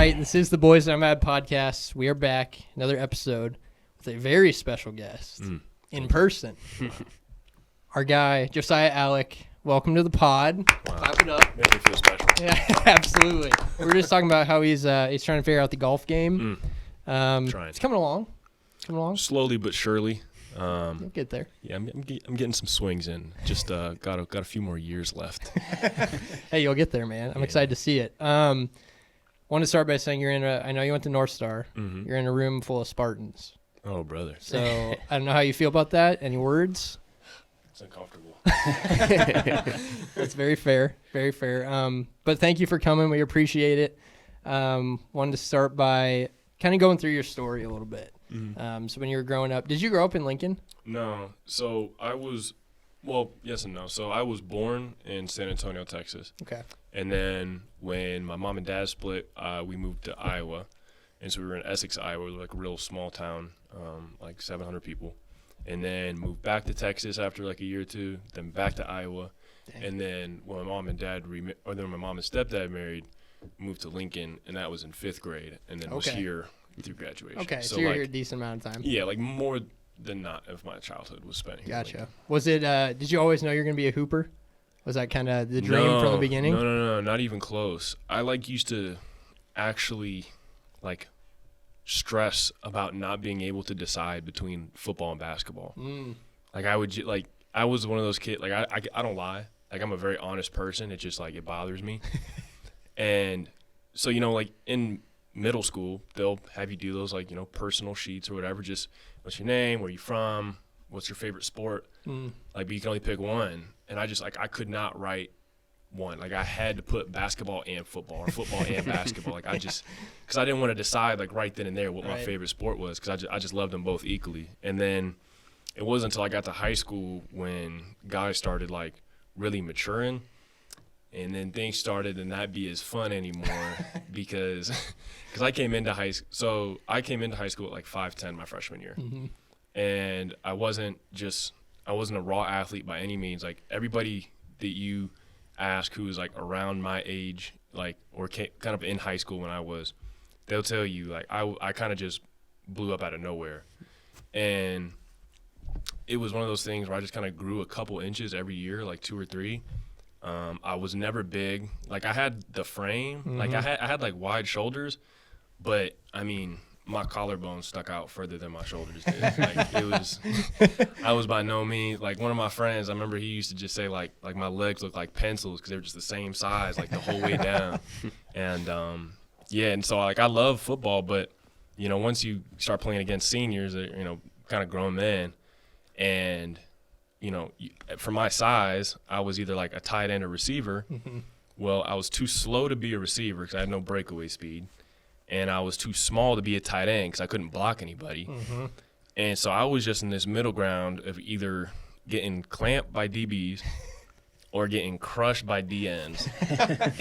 right, this is the Boys I'm Mad podcast. We are back, another episode with a very special guest in person. Our guy, Josiah Allick. Welcome to the pod. Wow. Clap it up. Make me feel special. Yeah, absolutely. We were just talking about how he's trying to figure out the golf game. Trying. It's coming along. Slowly but surely. You'll get there. Yeah, I'm getting some swings in. Just got a few more years left. Hey, you'll get there, man. I'm excited to see it. Want to start by saying I know you went to North Star. Mm-hmm. You're in a room full of Spartans. Oh, brother. So I don't know how you feel about that. Any words? It's uncomfortable. That's very fair. Very fair. But thank you for coming. We appreciate it. Wanted to start by kind of going through your story a little bit. Mm-hmm. So when you were growing up, did you grow up in Lincoln? No. So yes and no. So I was born in San Antonio, Texas. Okay. And then when my mom and dad split, we moved to Iowa. And so we were in Essex, Iowa, like a real small town, like 700 people. And then moved back to Texas after like a year or two, then back to Iowa. Dang. And then when my mom and stepdad married, moved to Lincoln, and that was in 5th grade, and then was here through graduation. Okay, so you're here a decent amount of time. Yeah, like more than not of my childhood was spent here. Gotcha. Was it, did you always know you were going to be a hooper? Was that kind of the dream from the beginning? No, not even close. I used to actually stress about not being able to decide between football and basketball. Like I was one of those kids, I don't lie. Like I'm a very honest person. It's just it bothers me. And so, in middle school, they'll have you do those personal sheets or whatever. Just what's your name, where you from, what's your favorite sport? But you can only pick one. And I just I could not write one. I had to put basketball and football or football and basketball. Because I didn't want to decide right then and there what my favorite sport was, because I just loved them both equally. And then it wasn't until I got to high school when guys started really maturing, and then things started to not be as fun anymore because I came into high school. So I came into high school at 5'10" my freshman year, and I wasn't a raw athlete by any means. Everybody that you ask who was around my age, or kind of in high school when I was, they'll tell you I kind of just blew up out of nowhere, and it was one of those things where I just kind of grew a couple inches every year, 2 or 3. I was never big. I had the frame, I had wide shoulders, but I mean my collarbone stuck out further than my shoulders did. I was by no means, one of my friends, I remember he used to just say my legs look like pencils because they were just the same size the whole way down. And and so I love football, but once you start playing against seniors, kind of grown men, and for my size, I was either a tight end or receiver. Well, I was too slow to be a receiver because I had no breakaway speed. And I was too small to be a tight end because I couldn't block anybody. And so I was just in this middle ground of either getting clamped by DBs or getting crushed by DNs.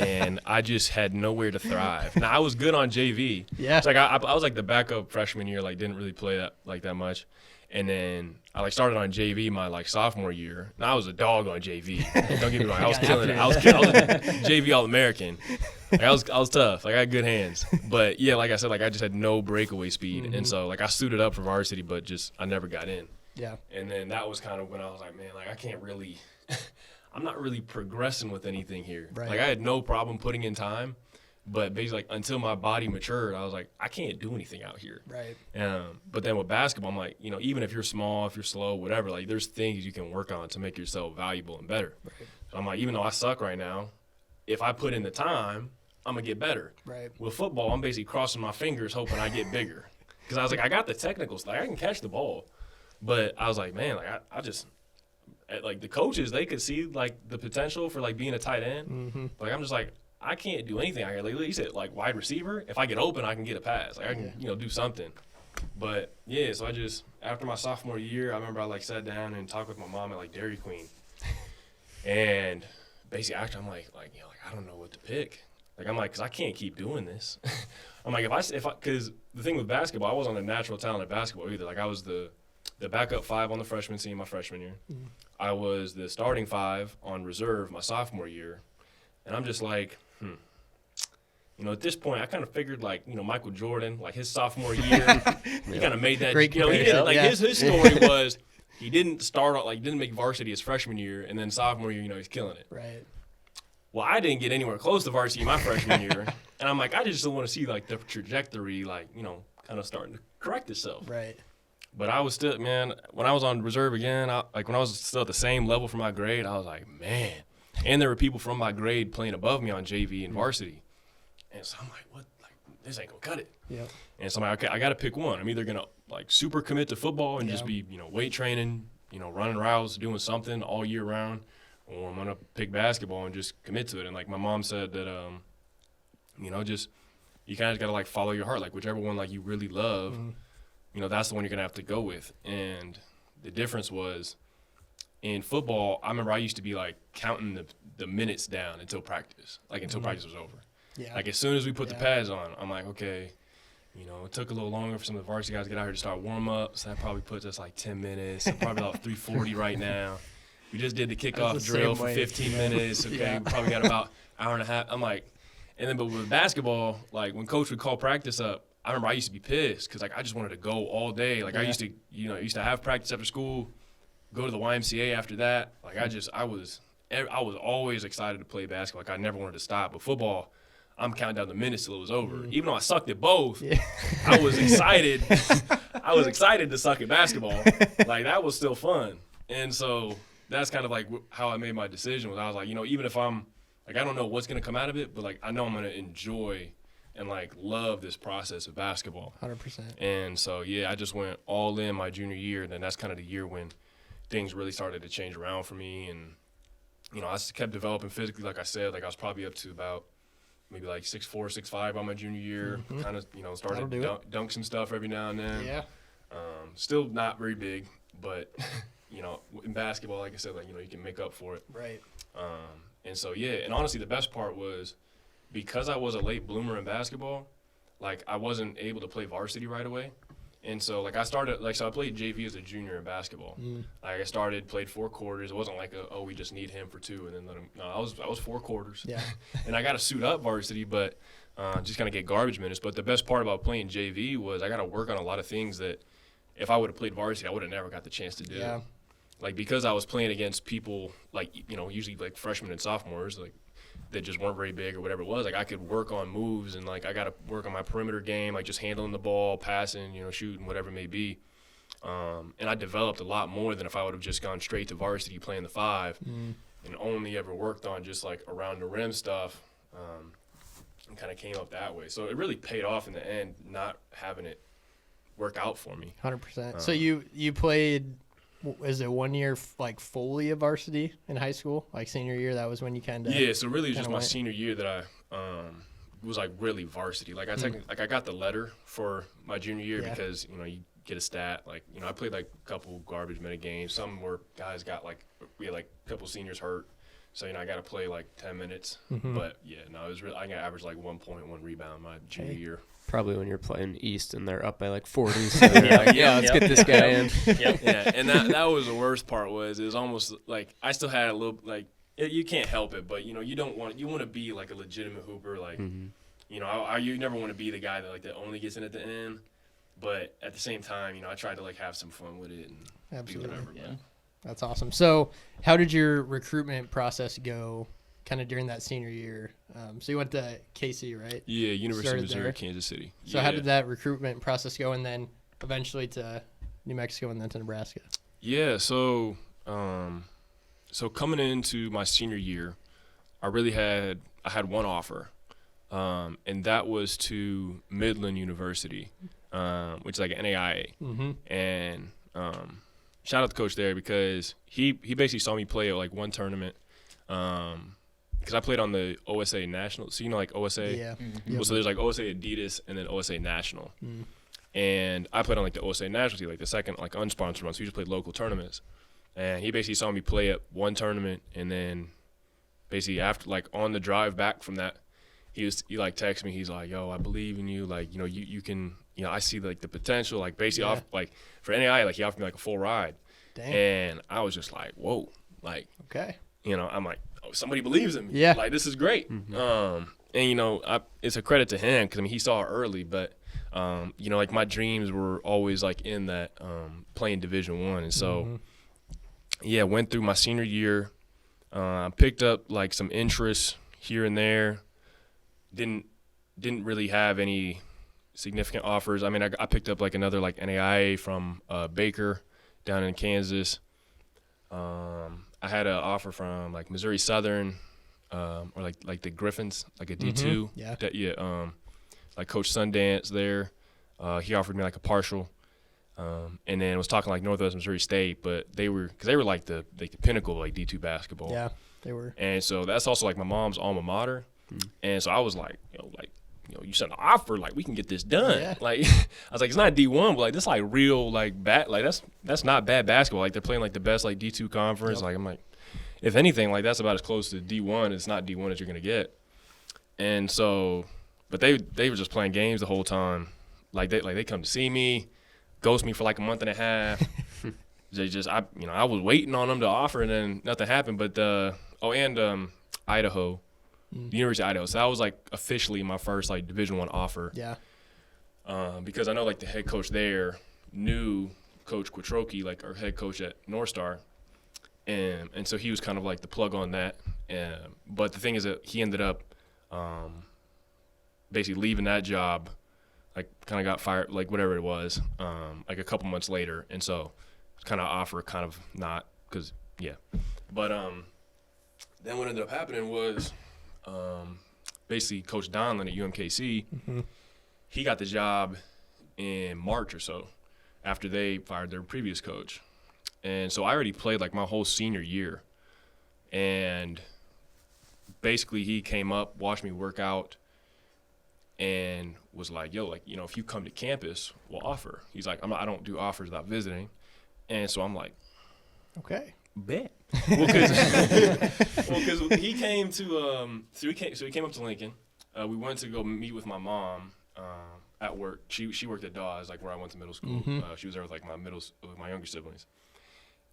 And I just had nowhere to thrive. Now, I was good on JV. Yeah. It's I was the backup freshman year, didn't really play that much. And then I started on JV my sophomore year. And I was a dog on JV. Don't get me wrong, I was killing it. I was a JV All-American. I was tough. I had good hands. But yeah, like I said, I just had no breakaway speed. And so I suited up for varsity, but I never got in. Yeah. And then that was kind of when I was man, I can't really I'm not really progressing with anything here. Right. I had no problem putting in time. But basically, until my body matured, I was I can't do anything out here. Right. But then with basketball, I'm even if you're small, if you're slow, whatever, there's things you can work on to make yourself valuable and better. Right. So I'm even though I suck right now, if I put in the time, I'm going to get better. Right. With football, I'm basically crossing my fingers hoping I get bigger. Because I was I got the technicals. I can catch the ball. But I was man, I just – the coaches, they could see, the potential for, being a tight end. I'm just I can't do anything out here. You said, wide receiver, if I get open, I can get a pass. I can, do something. But, yeah, so after my sophomore year, I remember I, sat down and talked with my mom at, Dairy Queen. And basically, after I'm I don't know what to pick. Because I can't keep doing this. I'm because the thing with basketball, I wasn't a natural talent at basketball either. I was the backup 5 on the freshman team my freshman year. I was the starting 5 on reserve my sophomore year. And I'm just at this point, I kind of figured like, Michael Jordan, like his sophomore year, he kind of made that. Great he didn't, like his story was he didn't start out, like didn't make varsity his freshman year, and then sophomore year, he's killing it. Right. Well, I didn't get anywhere close to varsity my freshman year, and I'm like, I just want to see like the trajectory, like kind of starting to correct itself. Right. But I was still, man, when I was on reserve again, when I was still at the same level for my grade, I was like, man. And there were people from my grade playing above me on JV and varsity. And so I'm like, what? Like, this ain't going to cut it. Yep. And so I'm like, okay, I got to pick one. I'm either going to, like, super commit to football and just be, weight training, running routes, doing something all year round, or I'm going to pick basketball and just commit to it. And, like, my mom said that, just you kind of got to, like, follow your heart. Like, whichever one, like, you really love, that's the one you're going to have to go with. And the difference was in football, I remember I used to be, like, counting the minutes down until practice, until practice was over. Yeah. Like, as soon as we put the pads on, I'm like, okay, it took a little longer for some of the varsity guys to get out here to start warm-up, so that probably puts us, like, 10 minutes. I'm probably about 3:40 right now. We just did the kickoff drill for 15 minutes. Okay, we probably got about an hour and a half. I'm like, but with basketball, like, when coach would call practice up, I remember I used to be pissed because, like, I just wanted to go all day. Like, I used to have practice after school, go to the YMCA after that. Like, I was always excited to play basketball. Like, I never wanted to stop. But football, I'm counting down the minutes till it was over. Even though I sucked at both, I was excited. I was excited to suck at basketball. Like, that was still fun. And so that's kind of like how I made my decision. Was I was like, even if I'm like, I don't know what's gonna come out of it, but like I know I'm gonna enjoy and like love this process of basketball. 100%. And so I just went all in my junior year, and then that's kind of the year when things really started to change around for me. And I just kept developing physically. Like I said, like I was probably up to about maybe like 6'4", 6'5" by my junior year. Kind of, started to dunk some stuff every now and then. Yeah. Still not very big, but, in basketball, like I said, like, you can make up for it. Right. And so, and honestly, the best part was because I was a late bloomer in basketball, like, I wasn't able to play varsity right away. And so, like, I played JV as a junior in basketball. Like, I played 4 quarters. It wasn't like, we just need him for 2 and then let him. No, I was 4 quarters. Yeah. And I got to suit up varsity, but just kind of get garbage minutes. But the best part about playing JV was I got to work on a lot of things that if I would have played varsity, I would have never got the chance to do. Yeah. Like, because I was playing against people, like, usually, like, freshmen and sophomores, like, that just weren't very big or whatever it was, like, I could work on moves and, like, I got to work on my perimeter game, like, just handling the ball, passing, shooting, whatever it may be. And I developed a lot more than if I would have just gone straight to varsity playing the 5 and only ever worked on just, like, around the rim stuff and kind of came up that way. So it really paid off in the end not having it work out for me. 100%. So you played, is it 1 year like fully of varsity in high school? Like senior year, that was when you kind of. Yeah, so really it was just my senior year that I was like really varsity. Like I got the letter for my junior year because you get a stat. Like I played like a couple garbage minute games. Some where guys got we had like a couple seniors hurt. So, I got to play like 10 minutes. But, it was really – I averaged like 1.1 rebound my junior year. Probably when you're playing East and they're up by like 40. So you're like, let's get this guy in. Yeah, and that was the worst part was it was almost like I still had a little – like you can't help it, but, you want to be like a legitimate hooper. Like, you never want to be the guy that that only gets in at the end. But at the same time, I tried to like have some fun with it and do whatever. Yeah. That's awesome. So how did your recruitment process go kind of during that senior year? So you went to KC, right? Yeah, University of Missouri, Kansas City. So how did that recruitment process go, and then eventually to New Mexico and then to Nebraska? Yeah, so coming into my senior year, I had one offer, and that was to Midland University, which is like an NAIA. And shout out to coach there because he basically saw me play at like one tournament because I played on the OSA National. So like OSA? Yeah. Well, so there's like OSA Adidas and then OSA National. And I played on like the OSA National team, like the second like unsponsored one. So we just played local tournaments. And he basically saw me play at one tournament, and then basically after like on the drive back from that, he like texted me. He's like, "Yo, I believe in you. Like, you can." I see like the potential, like basically off like for NAI, like he offered me like a full ride. Dang. And I was just like, whoa, like, okay. I'm like, oh, somebody believes in me. Yeah. Like, this is great. And it's a credit to him because he saw it early. But like my dreams were always like in that playing Division I, and so went through my senior year, picked up like some interest here and there. Didn't really have any significant offers. I mean, I picked up like another like NAIA from Baker down in Kansas. I had an offer from like Missouri Southern, or like the Griffins, like a D2. Like Coach Sundance there. He offered me like a partial, and then was talking like Northwest Missouri State, but they were like the pinnacle of like D2 basketball. Yeah, they were. And so that's also like my mom's alma mater, and so I was like, you sent an offer, like we can get this done. Yeah. Like I was like, it's not D1, but like this like real like that's not bad basketball. Like they're playing like the best like D2 conference. Like I'm like, if anything, like that's about as close to D1. It's not D1 as you're gonna get. And so, but they were just playing games the whole time. Like they come to see me, ghost me for like a month and a half. I was waiting on them to offer, and then nothing happened. But Idaho. The University of Idaho. So that was like officially my first like Division I offer. Yeah. Because I know like the head coach there knew Coach Quattrochi, like our head coach at North Star, and so he was kind of like the plug on that. But the thing is that he ended up basically leaving that job, like kind of got fired, like whatever it was, like a couple months later, and so kind of offer, kind of not, because But then what ended up happening was. Basically Coach Donlin at UMKC, he got the job in March or so after they fired their previous coach. And so I already played like my whole senior year. And basically he came up, watched me work out, and was like, yo, like, if you come to campus, we'll offer. He's like, I don't do offers without visiting. And so I'm like, okay. Bet. Well, because he came to he came up to Lincoln. We went to go meet with my mom at work. She worked at Dawes, like where I went to middle school. She was there with like my younger siblings.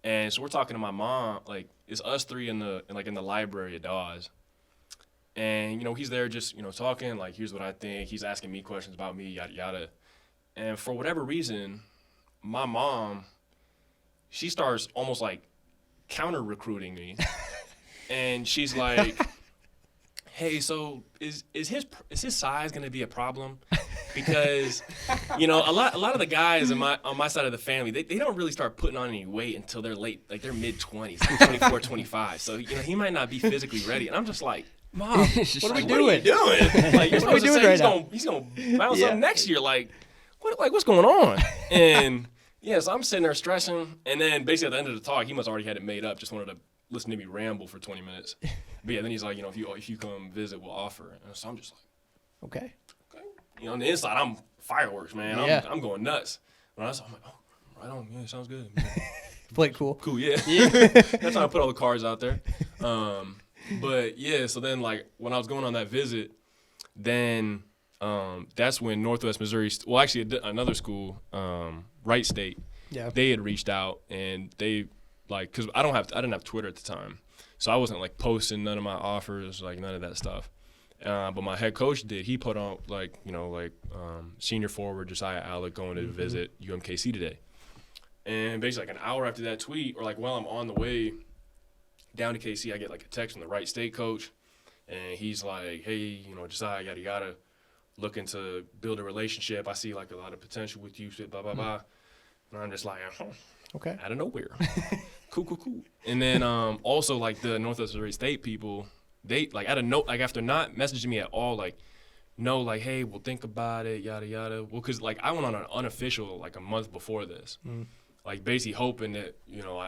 And so we're talking to my mom, like it's us three in the library at Dawes. And he's there just talking, like here's what I think. He's asking me questions about me, yada yada. And for whatever reason, my mom, she starts almost like counter recruiting me, and she's like, hey, so is his size gonna be a problem? Because a lot of the guys on my side of the family, they don't really start putting on any weight until they're late, like they're mid-20s, like 24, 25. So he might not be physically ready. And I'm just like, Mom, what are we doing? Like you're supposed to say he's gonna bounce up next year. Like what's going on? And so I'm sitting there stressing, and then basically at the end of the talk, he must already had it made up. Just wanted to listen to me ramble for 20 minutes. But then he's like, if you come visit, we'll offer. And so I'm just like, okay. On the inside, I'm fireworks, man. I'm going nuts. When I'm like, oh, right on, yeah, sounds good. Play it cool. Cool, yeah. That's how I put all the cards out there. But so then like when I was going on that visit, then that's when Northwest Missouri, actually another school, Wright State, they had reached out, and they like, because I didn't have Twitter at the time, so I wasn't like posting none of my offers, like none of that stuff. But my head coach did. He put on senior forward Josiah Allick going to visit UMKC today, and basically like an hour after that tweet, or like while I'm on the way down to KC, I get like a text from the Wright State coach, and he's like, hey, Josiah, yada yada, looking to build a relationship. I see like a lot of potential with you, blah blah blah. And I'm just like, okay, out of nowhere, cool. And then also like the Northwest Missouri State people, they like out of no, like after not messaging me at all, like no, like hey, we'll think about it, yada yada. Well, cause like I went on an unofficial like a month before this, like basically hoping that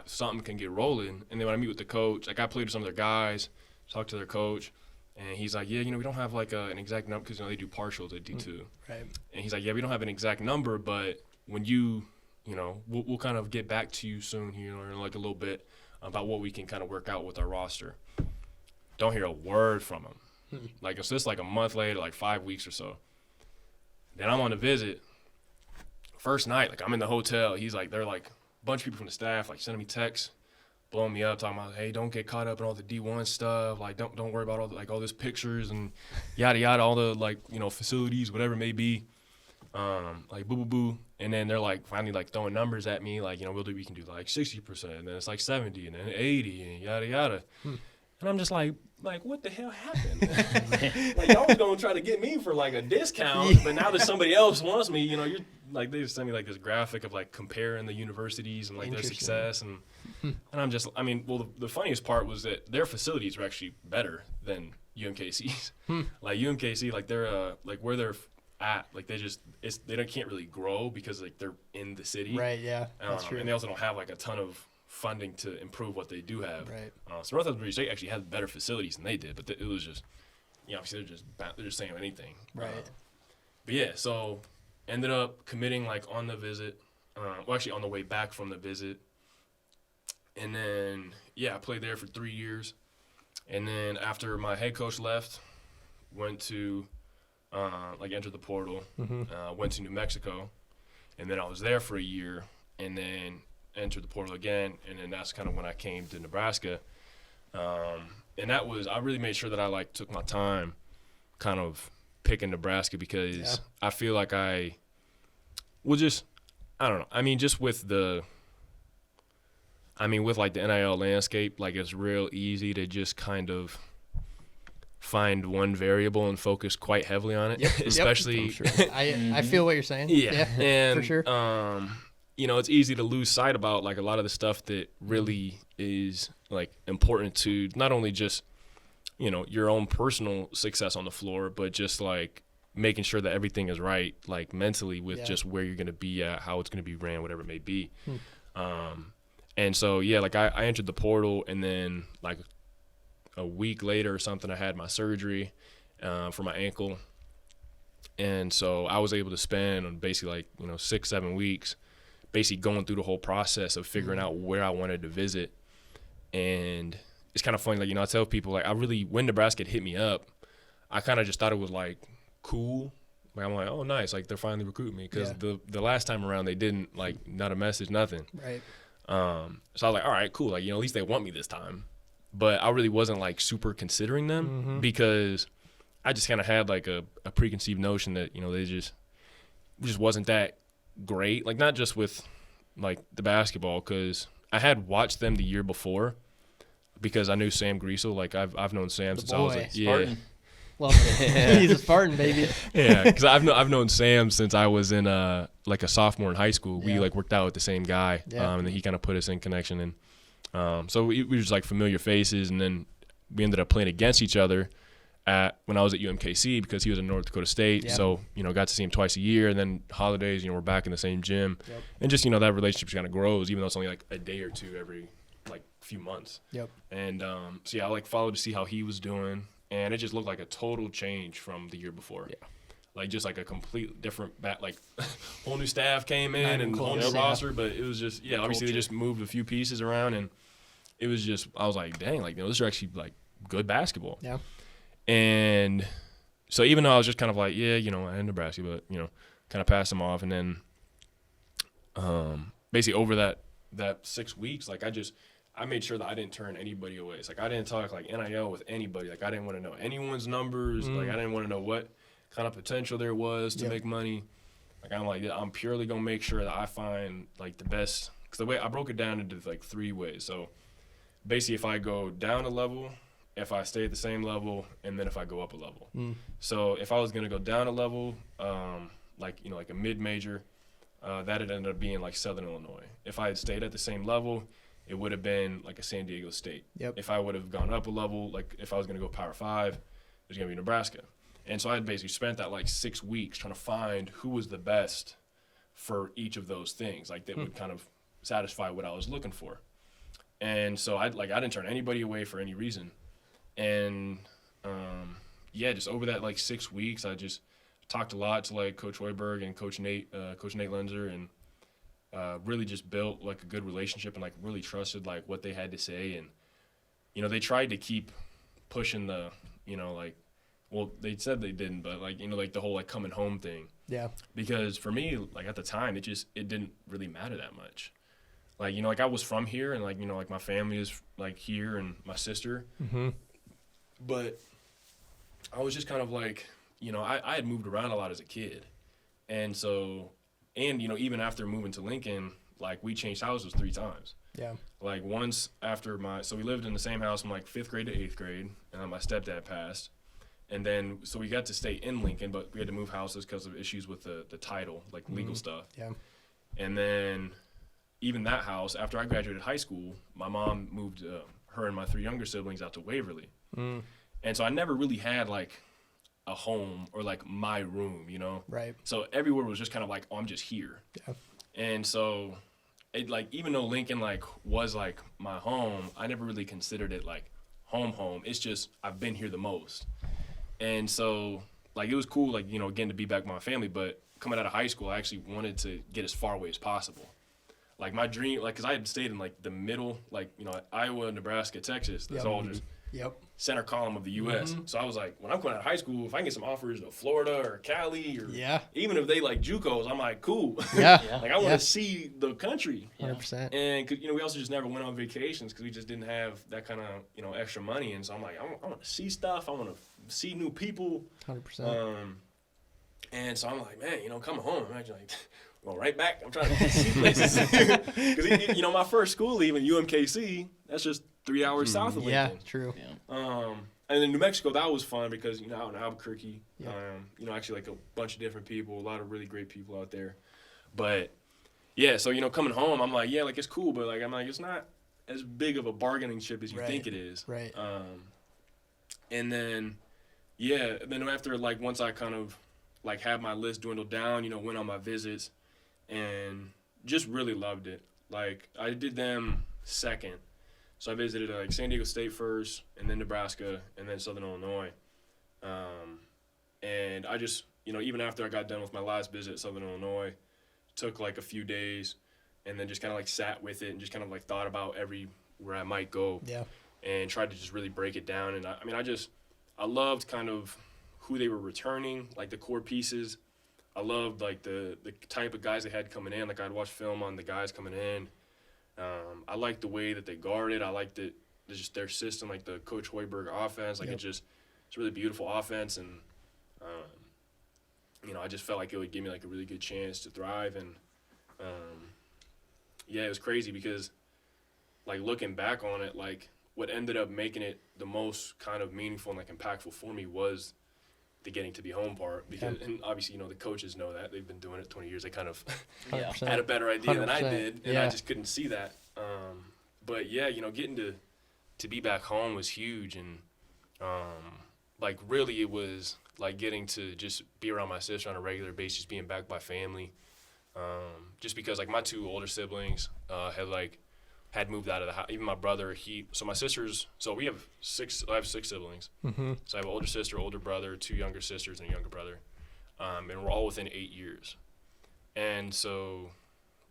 something can get rolling. And then when I meet with the coach, like I played with some of their guys, talked to their coach. And he's like, we don't have like an exact number, because they do partials at D2. Right. And he's like, we don't have an exact number, but when we'll kind of get back to you soon here, or like a little bit about what we can kind of work out with our roster. Don't hear a word from him. Like it's just like a month later, like 5 weeks or so. Then I'm on a visit. First night, like I'm in the hotel. He's like, they're like a bunch of people from the staff like sending me texts. blowing me up, talking about, hey, don't get caught up in all the D1 stuff. Like, don't worry about all this pictures and yada yada, all the facilities, whatever it may be. Like boo boo boo. And then they're like finally like throwing numbers at me, like, we can do like 60%, and then it's like 70, and then 80, and yada yada. And I'm just like what the hell happened? Like, y'all was gonna try to get me for like a discount, but now that somebody else wants me, you're like, they just sent me like this graphic of like comparing the universities and like their success, and I'm just, the funniest part was that their facilities were actually better than UMKC's. Like UMKC, like they're like where they're at, like they can't really grow because like they're in the city, right? Yeah, that's true. And they also don't have like a ton of funding to improve what they do have. Right. So Northwestern State actually had better facilities than they did, but it was just, obviously they're just saying anything. Right. But yeah, so ended up committing like on the visit, actually on the way back from the visit, and then I played there for 3 years, and then after my head coach left, went to entered the portal, went to New Mexico, and then I was there for a year, and then entered the portal again, and then that's kind of when I came to Nebraska. And that was, I really made sure that I took my time kind of picking Nebraska, because I feel like I don't know. Just with the NIL landscape, it's real easy to just kind of find one variable and focus quite heavily on it, especially. Sure. I feel what you're saying. Yeah, and for sure. It's easy to lose sight about a lot of the stuff that really is important to not only just your own personal success on the floor, but just making sure that everything is right, mentally, with just where you're going to be at, how it's going to be ran, whatever it may be. And so I entered the portal, and then a week later or something, I had my surgery for my ankle, and so I was able to spend basically 6-7 weeks basically going through the whole process of figuring out where I wanted to visit. And it's kind of funny, I tell people, when Nebraska had hit me up, I kind of just thought it was cool. I'm like, oh, nice, they're finally recruiting me, because the last time around they didn't, not a message, nothing. Right. So I was like, all right, cool, at least they want me this time. But I really wasn't super considering them, because I just kind of had a preconceived notion that they just wasn't that great, not just with the basketball, because I had watched them the year before, because I knew Sam Griesel. I've known Sam since I was Spartan. Love it. He's a Spartan, baby. Yeah, because I've known Sam since I was in a sophomore in high school. We worked out with the same guy, and then he kind of put us in connection, and so we were just familiar faces, and then we ended up playing against each other when I was at UMKC, because he was in North Dakota State. So got to see him twice a year, and then holidays, we're back in the same gym, and just that relationship kind of grows, even though it's only a day or two every few months. And so I followed to see how he was doing, and it just looked like a total change from the year before. Just a complete different whole new staff came in and whole new roster, but it was just obviously they just moved a few pieces around, and it was just, I was like, dang, this is actually good basketball. And so even though I was just kind of I had Nebraska, but kind of passed them off, and then basically over that 6 weeks, I made sure that I didn't turn anybody away. It's I didn't talk NIL with anybody. I didn't want to know anyone's numbers. I didn't want to know what kind of potential there was to make money. I'm purely gonna make sure that I find the best, because the way I broke it down into 3 ways. So basically, if I go down a level, if I stay at the same level, and then if I go up a level. So if I was gonna go down a level, a mid-major, that had ended up being Southern Illinois. If I had stayed at the same level, it would have been a San Diego State. If I would have gone up a level, if I was gonna go Power 5, it was gonna be Nebraska. And so I had basically spent that 6 weeks trying to find who was the best for each of those things, that would kind of satisfy what I was looking for. And so I didn't turn anybody away for any reason. And just over that 6 weeks, I just talked a lot to Coach Hoiberg and Coach Nate Lenzer, and really just built a good relationship, and really trusted what they had to say. And they tried to keep pushing the well, they said they didn't, but the whole coming home thing. Because for me, at the time, it didn't really matter that much. like, you know, like I was from here and like, you know, like my family is like here and my sister. Mm-hmm. But I was just kind of like, you know, I had moved around a lot as a kid. And so, and, you know, even after moving to Lincoln, like we changed houses 3 times. Yeah. Like once after so we lived in the same house from like 5th grade to 8th grade, and then my stepdad passed. And then, so we got to stay in Lincoln, but we had to move houses because of issues with the title, like legal stuff. Yeah. And then even that house, after I graduated high school, my mom moved her and my 3 younger siblings out to Waverly. Mm. And so I never really had like a home or like my room, you know? Right. So everywhere was just kind of like, oh, I'm just here. Yeah. And so it like, even though Lincoln like was like my home, I never really considered it like home. It's just, I've been here the most. And so like, it was cool, like, you know, again, to be back with my family, but coming out of high school, I actually wanted to get as far away as possible. Like my dream, like, cause I had stayed in like the middle, like, you know, Iowa, Nebraska, Texas, that's all just center column of the U.S. Mm-hmm. So I was like, when I'm coming out of high school, if I can get some offers to Florida or Cali or even if they like JUCOs, I'm like, cool. Yeah. Like I want to see the country. 100%. And you know, we also just never went on vacations because we just didn't have that kind of, you know, extra money. And so I'm like, I want to see stuff. I want to see new people. 100%. And so I'm like, man, you know, coming home, I'm actually like, well, right back. I'm trying to see places. Because, you know, my first school, even UMKC, that's just 3 hours south of Lincoln. Yeah, true. Yeah. And in New Mexico, that was fun because, you know, out in Albuquerque, Yeah. you know, actually like a bunch of different people, a lot of really great people out there. But, yeah, so, you know, coming home, I'm like, yeah, like, it's cool, but, like, I'm like, it's not as big of a bargaining chip as you think it is. Right. And then, yeah, then after, like, once I kind of, like, had my list dwindled down, you know, went on my visits and just really loved it. Like, I did them second. So I visited like San Diego State first, and then Nebraska, and then Southern Illinois. And I just, you know, even after I got done with my last visit at Southern Illinois, took like a few days, and then just kind of like sat with it and just kind of like thought about where I might go. Yeah. And tried to just really break it down. And I loved kind of who they were returning, like the core pieces. I loved like the type of guys they had coming in. Like I'd watch film on the guys coming in. I liked the way that they guarded. I liked just their system, like the Coach Hoiberg offense. Like it's a really beautiful offense, and you know, I just felt like it would give me like a really good chance to thrive. And yeah, it was crazy because like looking back on it, like what ended up making it the most kind of meaningful and like impactful for me was the getting to be home part, because and obviously, you know, the coaches know that they've been doing it 20 years. They kind of had a better idea 100%. Than I did, and I just couldn't see that. But yeah, you know, getting to be back home was huge, and like really it was like getting to just be around my sister on a regular basis, being back by family. Just because like my 2 older siblings had moved out of the house. Even my brother, so my sisters, so I have 6 siblings. Mm-hmm. So I have an older sister, older brother, 2 younger sisters, and a younger brother. And we're all within 8 years. And so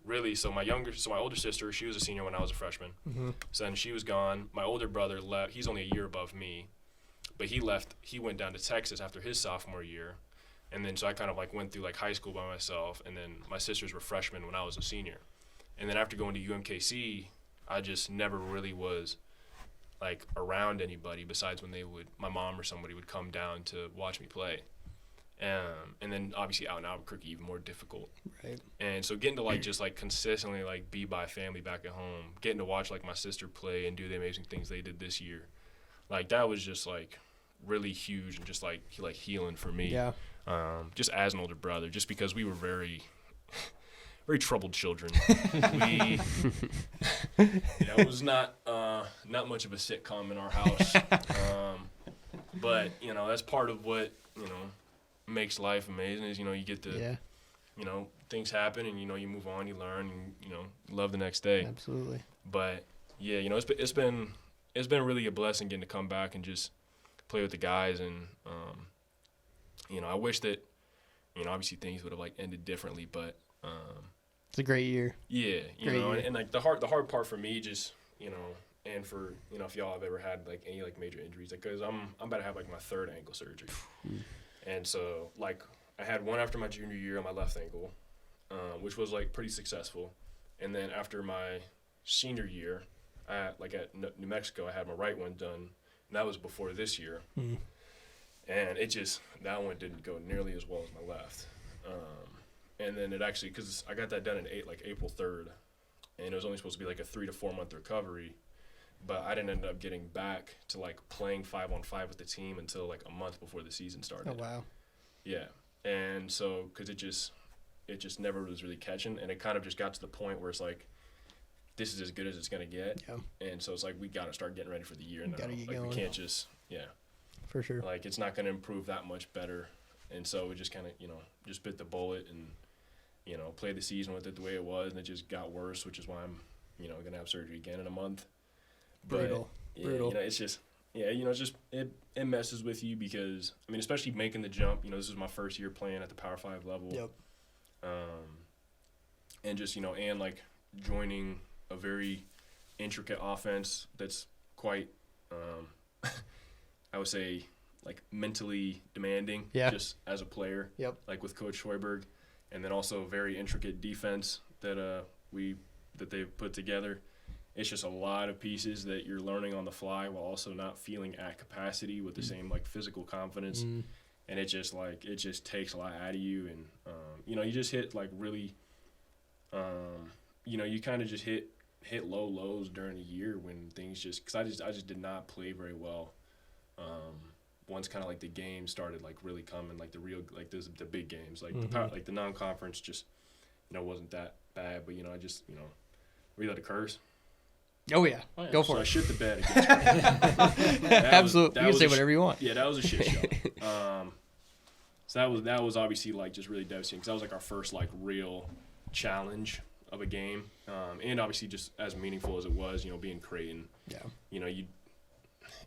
really, so my older sister, she was a senior when I was a freshman. Mm-hmm. So then she was gone. My older brother left. He's only a year above me. But he left. He went down to Texas after his sophomore year. And then so I kind of like went through like high school by myself. And then my sisters were freshmen when I was a senior. And then after going to UMKC, I just never really was like around anybody besides when my mom or somebody would come down to watch me play. And then obviously out in Albuquerque, even more difficult. Right. And so getting to like just like consistently like be by family back at home, getting to watch like my sister play and do the amazing things they did this year, like that was just like really huge and just like healing for me. Yeah. Just as an older brother, just because we were very troubled children. It was not much of a sitcom in our house. But, you know, that's part of what, you know, makes life amazing is, you know, you get to, you know, things happen and, you know, you move on, you learn, and, you know, love the next day. Absolutely. But, yeah, you know, it's been really a blessing getting to come back and just play with the guys. And, you know, I wish that, you know, obviously things would have, like, ended differently, but it's a great year. Yeah, you know, and like the hard part for me, just, you know, and for, you know, if y'all have ever had like any like major injuries, like, cause I'm about to have like my 3rd ankle surgery, and so like I had one after my junior year on my left ankle, which was like pretty successful, And then after my senior year, at New Mexico, I had my right one done, and that was before this year. Mm. And that one didn't go nearly as well as my left. And then it actually, because I got that done in April 3rd, and it was only supposed to be like a 3 to 4 month recovery, but I didn't end up getting back to like playing 5-on-5 with the team until like a month before the season started. Oh wow. Yeah, and so because it just never was really catching, and it kind of just got to the point where it's like, this is as good as it's gonna get. Yeah. And so it's like we got to start getting ready for the year now. Gotta get like going. we can't just For sure. like it's not gonna improve that much better, and so we just kind of just bit the bullet and played the season with it the way it was, and it just got worse, which is why I'm gonna have surgery again in a month. Brutal. But, Brutal. it's just it's just it messes with you because I mean especially making the jump. This is my first year playing at the Power 5 level. Yep. And just and like joining a very intricate offense that's quite I would say like mentally demanding. Yeah. Just as a player. Yep. Like with Coach Schwarberg, and then also very intricate defense that they've put together. It's just a lot of pieces that you're learning on the fly while also not feeling at capacity with the same like physical confidence. And it just takes a lot out of you, and you just hit like really you kind of just hit low lows during the year when things because I just did not play very well once kind of like the games started like really coming, like the real like the big games, like the non-conference just wasn't that bad, but I just were you allowed to curse? Oh yeah. Go for so it. I shit the bed against Absolutely. You can say whatever you want. Yeah, that was a shit show. So that was obviously like just really devastating because that was like our first like real challenge of a game, and obviously just as meaningful as it was, being Creighton. Yeah. You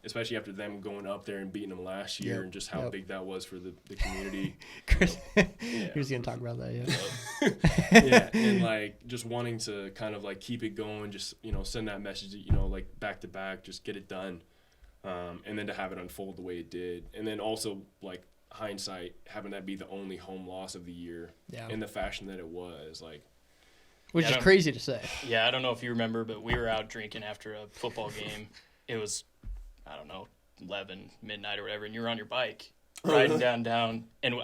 especially after them going up there and beating them last year, and just how big that was for the community. Chris, he was gonna talk about that. Yeah, and like just wanting to kind of like keep it going, just send that message, like back to back, just get it done, and then to have it unfold the way it did, and then also like hindsight having that be the only home loss of the year, in the fashion that it was, like. Which is crazy to say. Yeah, I don't know if you remember, but we were out drinking after a football game. It was, I don't know, 11, midnight or whatever, and you were on your bike riding down, and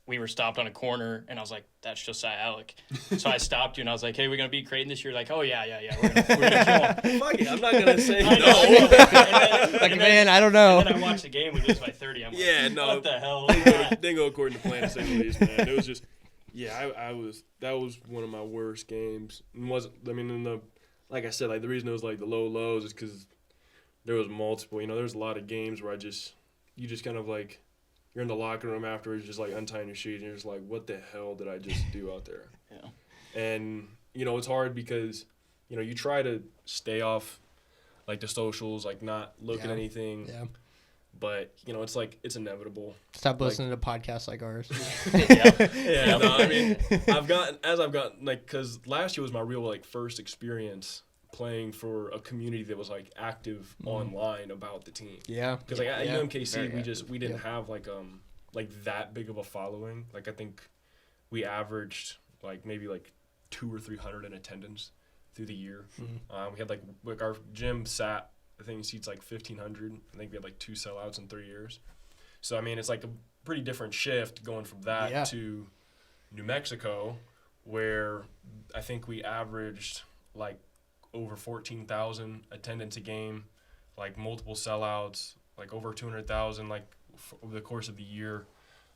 we were stopped on a corner, and I was like, that's Josiah Allick. So I stopped you, and I was like, hey, we're going to beat Creighton this year? Like, oh, yeah, we're gonna kill him. Fuck it, I'm not going to say I know. Like, man, I don't know. And then I watched the game, we lose by 30. I'm like, what the hell? Didn't go according to plan, to say the least, man. It was just, that was one of my worst games. And like I said, like the reason it was like the low lows is because there was multiple, there was a lot of games where you just kind of like, you're in the locker room afterwards, just like untying your shoes, and you're just like, what the hell did I just do out there? Yeah. And, it's hard because, you try to stay off like the socials, like not look at anything. Yeah. But, it's like, it's inevitable. Stop listening to podcasts like ours. Yeah, no, I mean, I've gotten, like, because last year was my real, like, first experience playing for a community that was, like, active online about the team. Yeah. Because, like, at UMKC, we didn't have, like that big of a following. Like, I think we averaged, like, maybe, like, 200 or 300 in attendance through the year. We had, like our gym sat, I think it seats like 1,500. I think we had like 2 sellouts in 3 years. So, I mean, it's like a pretty different shift going from that to New Mexico, where I think we averaged like over 14,000 attendance a game, like multiple sellouts, like over 200,000 like over the course of the year.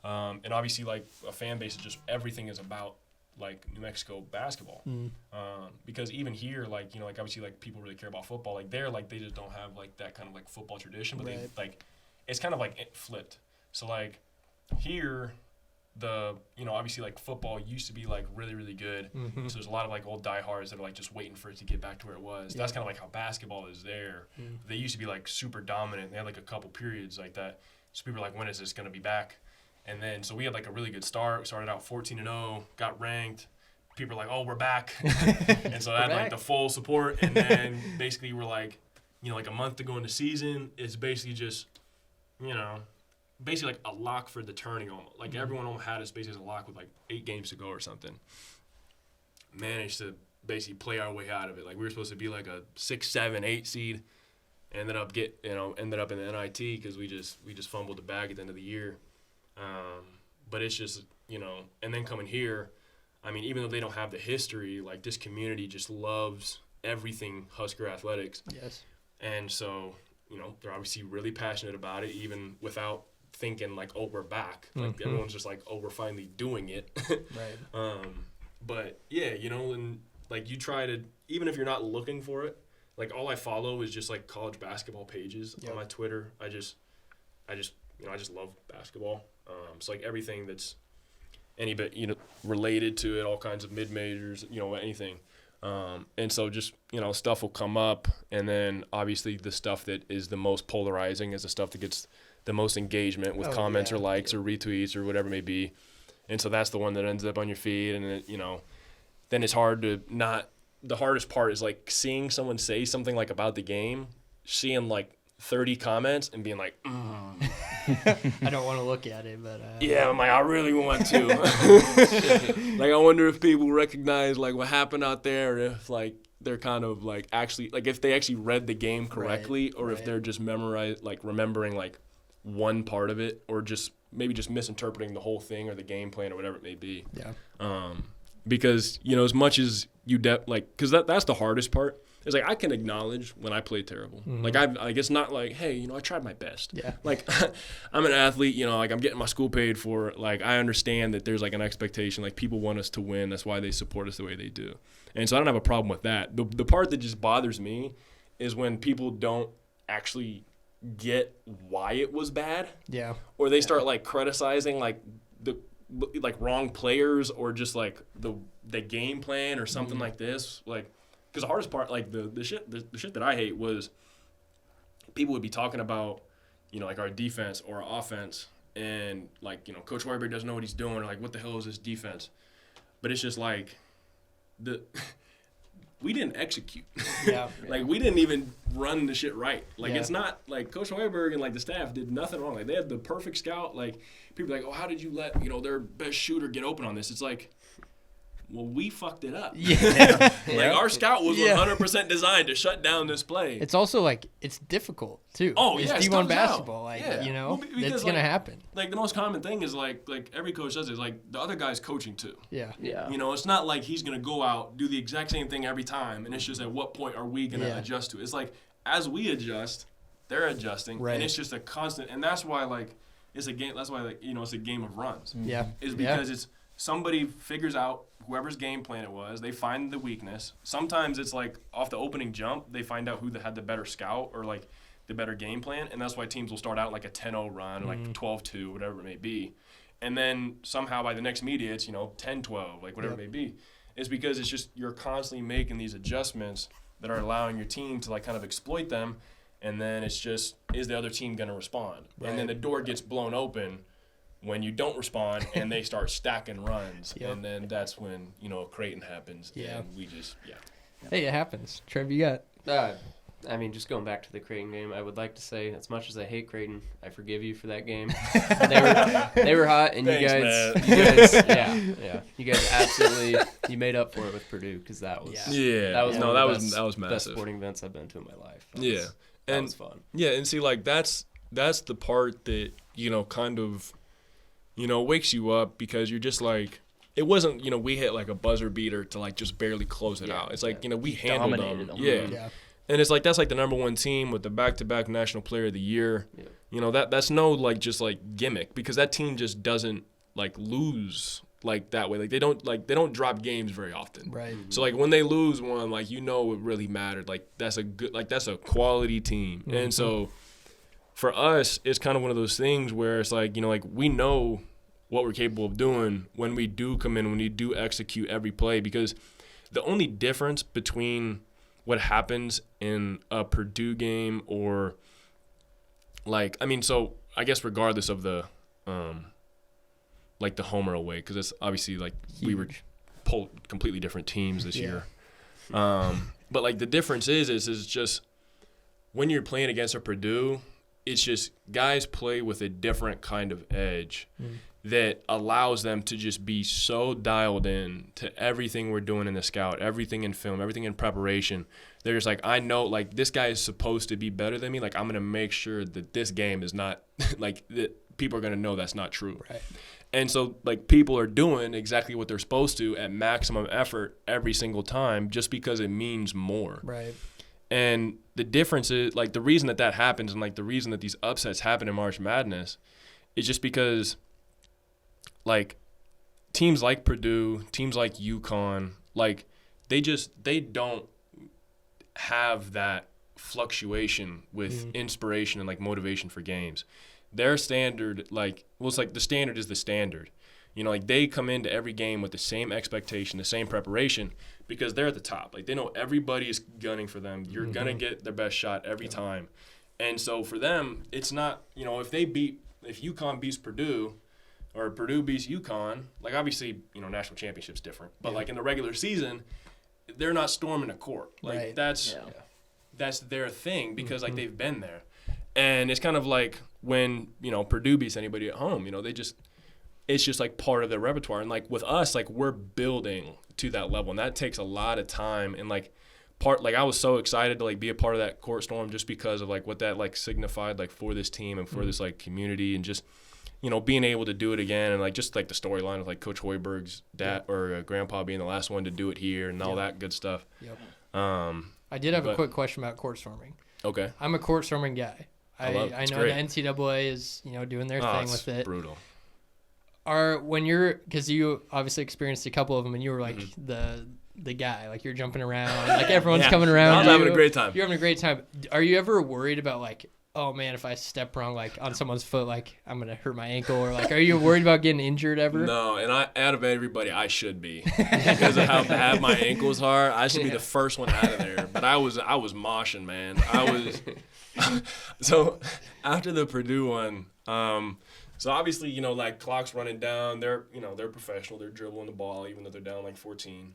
And obviously like a fan base is just everything is about like New Mexico basketball, because even here, like like obviously like people really care about football. Like there, like they just don't have like that kind of like football tradition, but they like it's kind of like it flipped. So like here, the obviously like football used to be like really really good. So there's a lot of like old diehards that are like just waiting for it to get back to where it was. That's kind of like how basketball is there. They used to be like super dominant. They had like a couple periods like that. So people were like, when is this gonna be back? And then, so we had like a really good start. We started out 14-0, got ranked. People were like, oh, we're back. And so I had like the full support. And then basically we're like, like a month to go into season. It's basically just, basically like a lock for the tourney almost. Like everyone almost had us basically as a lock with like 8 games to go or something. Managed to basically play our way out of it. Like we were supposed to be like a 6, 7, 8 seed. Ended up in the NIT because we just fumbled the bag at the end of the year. But it's just, and then coming here, I mean, even though they don't have the history, like this community just loves everything Husker athletics. Yes. And so, they're obviously really passionate about it, even without thinking like, oh, we're back. Like everyone's just like, oh, we're finally doing it. Right. But yeah, and like you try to, even if you're not looking for it, like all I follow is just like college basketball pages on my Twitter. I just love basketball. So like everything that's any bit, related to it, all kinds of mid-majors, anything. And so just, stuff will come up, and then obviously the stuff that is the most polarizing is the stuff that gets the most engagement with comments or likes or retweets or whatever it may be. And so that's the one that ends up on your feed, and it, then it's hard to not. The hardest part is like seeing someone say something like about the game, seeing like 30 comments and being like, I don't want to look at it, but yeah, I'm like, I really want to. Like, I wonder if people recognize like what happened out there, or if like they're kind of like actually like if they actually read the game correctly, or if they're just remembering like one part of it, or just maybe just misinterpreting the whole thing or the game plan or whatever it may be. Yeah. Because as much as you because that's the hardest part. It's like I can acknowledge when I play terrible. Mm-hmm. Like it's not like, hey, I tried my best. Yeah. Like I'm an athlete, like I'm getting my school paid for. Like I understand that there's like an expectation. Like people want us to win. That's why they support us the way they do. And so I don't have a problem with that. The part that just bothers me is when people don't actually get why it was bad. Yeah. Or they start like criticizing like the wrong players, or just like the game plan or something like this. Like, because the hardest part, like the shit that I hate was people would be talking about, like our defense or our offense, and like, Coach Hoiberg doesn't know what he's doing, or like, what the hell is this defense? But it's just like we didn't execute. Yeah. Like we didn't even run the shit right. Like it's not like Coach Hoiberg and like the staff did nothing wrong. Like they had the perfect scout. Like people are like, oh, how did you let their best shooter get open on this? It's like, well, we fucked it up. Yeah. Like our scout was 100% designed to shut down this play. It's also like it's difficult too. Oh it's yeah, D1 basketball. Like Well, it's gonna happen. Like the most common thing is like every coach does is like the other guy's coaching too. Yeah. Yeah. It's not like he's gonna go out do the exact same thing every time, and it's just at what point are we gonna adjust to it? It's like as we adjust, they're adjusting, and it's just a constant. And that's why like it's a game. That's why like it's a game of runs. Yeah. Is because it's somebody figures out whoever's game plan it was. They find the weakness. Sometimes it's like off the opening jump, they find out who had the better scout or like the better game plan, and that's why teams will start out like a 10-0 run, or like 12-2, whatever it may be. And then somehow by the next media, it's 10-12, like whatever it may be. It's because it's just you're constantly making these adjustments that are allowing your team to like kind of exploit them, and then it's just, is the other team going to respond? Right. And then the door gets blown open when you don't respond, and they start stacking runs, and then that's when Creighton happens, and we just Hey, it happens. Trev, you got? I mean, just going back to the Creighton game, I would like to say, as much as I hate Creighton, I forgive you for that game. They were hot, and Thanks, you guys absolutely you made up for it with Purdue, because that was that was massive. Best sporting events I've been to in my life. That was fun. Yeah, and see, like that's the part that kind of wakes you up, because you're just like, it wasn't, we hit like a buzzer beater to like just barely close it out. It's like, we handled them. Yeah. And it's like, that's like the number one team with the back-to-back National Player of the Year. Yeah. That's no like just like gimmick, because that team just doesn't like lose like that way. Like they don't drop games very often. Right. So like when they lose one, like it really mattered. Like that's a quality team. Mm-hmm. And so for us, it's kind of one of those things where it's like, like we know what we're capable of doing when we do come in, when we do execute every play, because the only difference between what happens in a Purdue game or so I guess regardless of the like the home or away, because it's obviously like we were pulled completely different teams this year. But like the difference is just when you're playing against a Purdue, it's just guys play with a different kind of edge. that allows them to just be so dialed in to everything we're doing in the scout, everything in film, everything in preparation. They're just like, I know, like, this guy is supposed to be better than me. Like, I'm going to make sure that this game is not, like, that people are going to know that's not true. Right. And so, like, people are doing exactly what they're supposed to at maximum effort every single time just because it means more. Right. And the difference is, like, the reason that happens and, like, the reason that these upsets happen in March Madness is just because, like, teams like Purdue, teams like UConn, like, they don't have that fluctuation with inspiration and, like, motivation for games. Their standard, like, well, it's like the standard is the standard. You know, like, they come into every game with the same expectation, the same preparation, because they're at the top. Like, they know everybody is gunning for them. You're going to get their best shot every time. And so for them, it's not, you know, if UConn beats Purdue or Purdue beats UConn, like, obviously, you know, national championship's different. But, like, in the regular season, they're not storming a court. Like, that's their thing because, like, they've been there. And it's kind of like when, you know, Purdue beats anybody at home, you know, it's just like part of their repertoire. And, like, with us, like, we're building to that level. And that takes a lot of time. And, like, I was so excited to, like, be a part of that court storm just because of, like, what that, like, signified, like, for this team and for this, like, community and just, you know, being able to do it again. And, like, just, like, the storyline of, like, Coach Hoiberg's dad or grandpa being the last one to do it here and all that good stuff. Yep. I did have a quick question about court storming. Okay. I'm a court storming guy. I know great. the NCAA is, you know, doing their thing with it. Brutal. Because you obviously experienced a couple of them and you were like the guy, like you're jumping around, like everyone's coming around. I was having a great time. You're having a great time. Are you ever worried about, like, oh man, if I step wrong, like on someone's foot, like I'm gonna hurt my ankle, or like, are you worried about getting injured ever? No, and out of everybody, I should be because of how bad my ankles are. I should be the first one out of there. But I was moshing, man. So after the Purdue one, so obviously, you know, like, clock's running down. They're professional. They're dribbling the ball even though they're down like 14.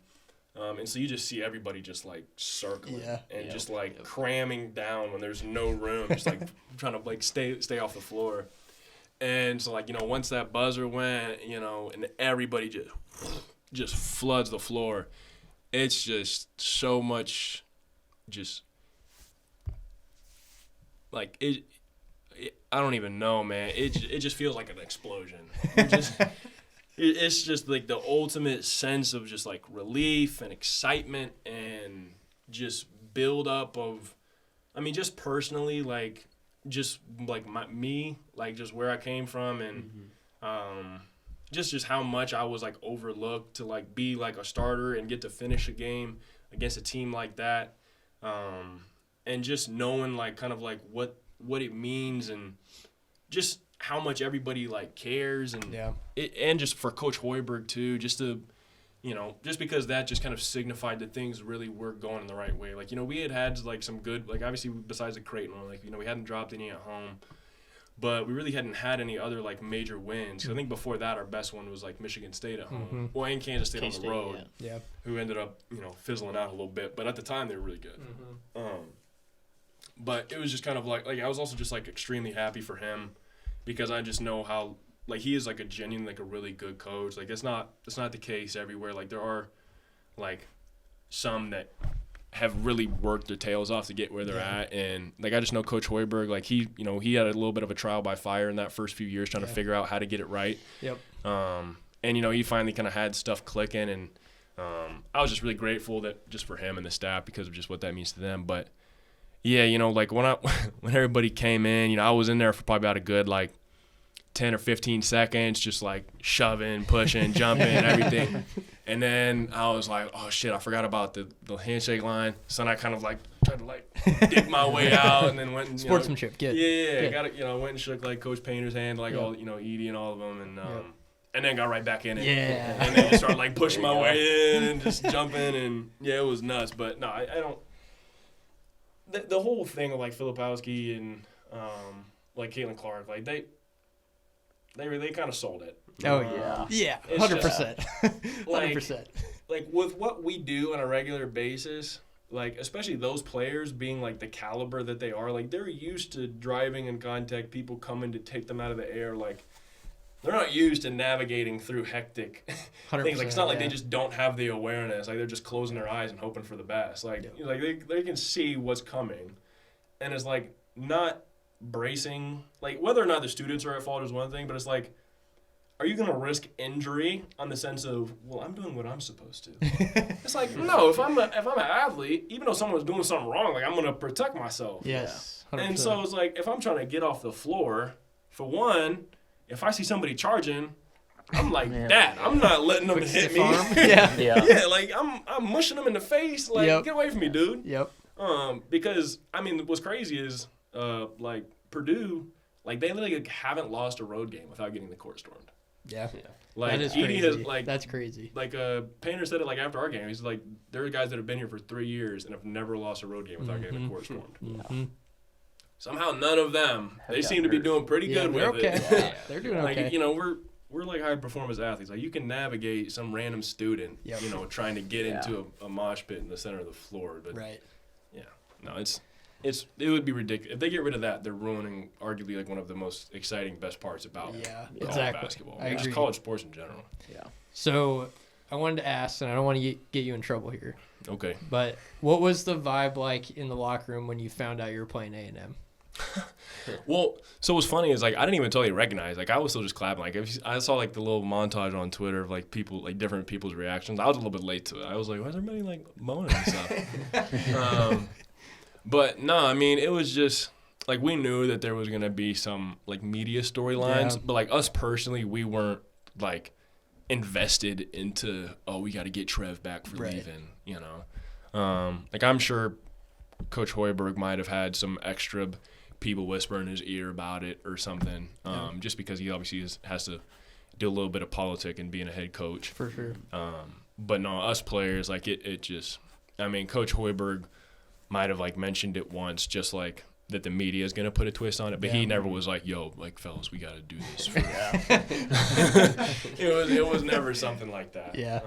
And so you just see everybody just, like, circling and just, like, cramming down when there's no room, just, like, trying to, like, stay off the floor. And so, like, you know, once that buzzer went, you know, and everybody just floods the floor, it's just so much just, like, I don't even know, man. It just feels like an explosion. It's just, like, the ultimate sense of just, like, relief and excitement and just build up of, I mean, just personally, like, just, like, me, like, just where I came from and just how much I was, like, overlooked to, like, be, like, a starter and get to finish a game against a team like that. And just knowing, like, kind of, like, what it means and just how much everybody, like, cares and and just for Coach Hoiberg too, just to, you know, just because that just kind of signified that things really were going in the right way. Like, you know, we had like some good, like, obviously besides the Creighton one, like, you know, we hadn't dropped any at home, but we really hadn't had any other, like, major wins. 'Cause I think before that our best one was, like, Michigan State at home, well, and Kansas State on the road, who ended up, you know, fizzling out a little bit, but at the time they were really good. But it was just kind of like I was also just, like, extremely happy for him. Because I just know how, like, he is, like, a genuine, like, a really good coach. Like, it's not the case everywhere. Like, there are, like, some that have really worked their tails off to get where they're at. And, like, I just know Coach Hoiberg, like, he had a little bit of a trial by fire in that first few years trying to figure out how to get it right. Yep. And, you know, he finally kind of had stuff clicking. And I was just really grateful that just for him and the staff because of just what that means to them. But, yeah, you know, like, when everybody came in, you know, I was in there for probably about a good, like, 10 or 15 seconds, just, like, shoving, pushing, jumping, everything. And then I was like, oh, shit, I forgot about the handshake line. So then I kind of, like, tried to, like, dig my way out and then went and, sportsmanship, good. Yeah, got it. You know, went and shook, like, Coach Painter's hand, like, all, you know, Edie and all of them. And then got right back in it. Yeah. And then just started, like, pushing my way in and just jumping. And, yeah, it was nuts. But, no, I don't. The whole thing of, like, Filipowski and like Caitlin Clark, like, they kind of sold it. Oh yeah, 100%, 100%. Like, with what we do on a regular basis, like, especially those players being, like, the caliber that they are, like, they're used to driving in contact, people coming to take them out of the air, like, they're not used to navigating through hectic things. Like, it's not like they just don't have the awareness. Like, they're just closing their eyes and hoping for the best. Like, they can see what's coming. And it's, like, not bracing. Like, whether or not the students are at fault is one thing, but it's like, are you going to risk injury on the sense of, well, I'm doing what I'm supposed to? It's like, no, if I'm an athlete, even though someone's doing something wrong, like, I'm going to protect myself. Yes. 100%. And so it's like, if I'm trying to get off the floor, for one, if I see somebody charging, I'm like, Dad, I'm not letting them hit me. Yeah, like, I'm mushing them in the face. Like, get away from me, dude. Yep. Because, I mean, what's crazy is, like, Purdue, like, they literally haven't lost a road game without getting the court stormed. Yeah. Like, that is Edie crazy. has, like, that's crazy. Like, Painter said it, like, after our game. He's like, there are guys that have been here for 3 years and have never lost a road game without getting the court stormed. Mm-hmm. Somehow none of them, they seem to be doing pretty good with okay. it. Yeah. They're doing okay. Like, you know, we're like high performance athletes. Like, you can navigate some random student, you know, trying to get into a mosh pit in the center of the floor. But yeah, no, it would be ridiculous if they get rid of that. They're ruining arguably like one of the most exciting, best parts about college basketball. I agree. Just college sports in general. Yeah. So I wanted to ask, and I don't want to get you in trouble here. Okay. But what was the vibe like in the locker room when you found out you were playing A&M? Well, so what's funny is, like, I didn't even totally recognize. Like, I was still just clapping. Like, I saw, like, the little montage on Twitter of, like, people, like, different people's reactions. I was a little bit late to it. I was like, why is everybody, like, moaning and stuff? But, no, I mean, it was just, like, we knew that there was going to be some, like, media storylines. But, like, us personally, we weren't, like, invested into, oh, we got to get Trev back for leaving, you know. Like, I'm sure Coach Hoiberg might have had some extra people whisper in his ear about it or something, just because he obviously has to do a little bit of politic and being a head coach. For sure. But no, us players, like, it just, I mean, Coach Hoiberg might have, like, mentioned it once, just like that the media is going to put a twist on it, but he never was like, yo, like, fellas, we got to do this. It was never something like that. Yeah.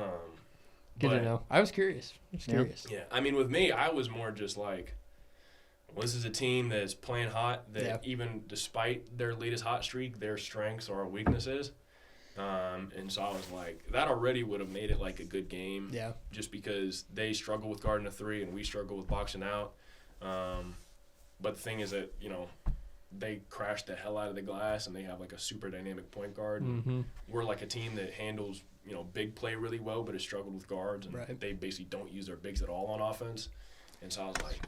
Good to know. I was curious. Yeah. I mean, with me, I was more just like, well, this is a team that's playing hot, that even despite their latest hot streak, their strengths are our weaknesses. And so I was like, that already would have made it like a good game. Yeah. Just because they struggle with guarding a three and we struggle with boxing out. But the thing is that, you know, they crash the hell out of the glass and they have like a super dynamic point guard. Mm-hmm. We're like a team that handles, you know, big play really well, but has struggled with guards, and they basically don't use their bigs at all on offense. And so I was like,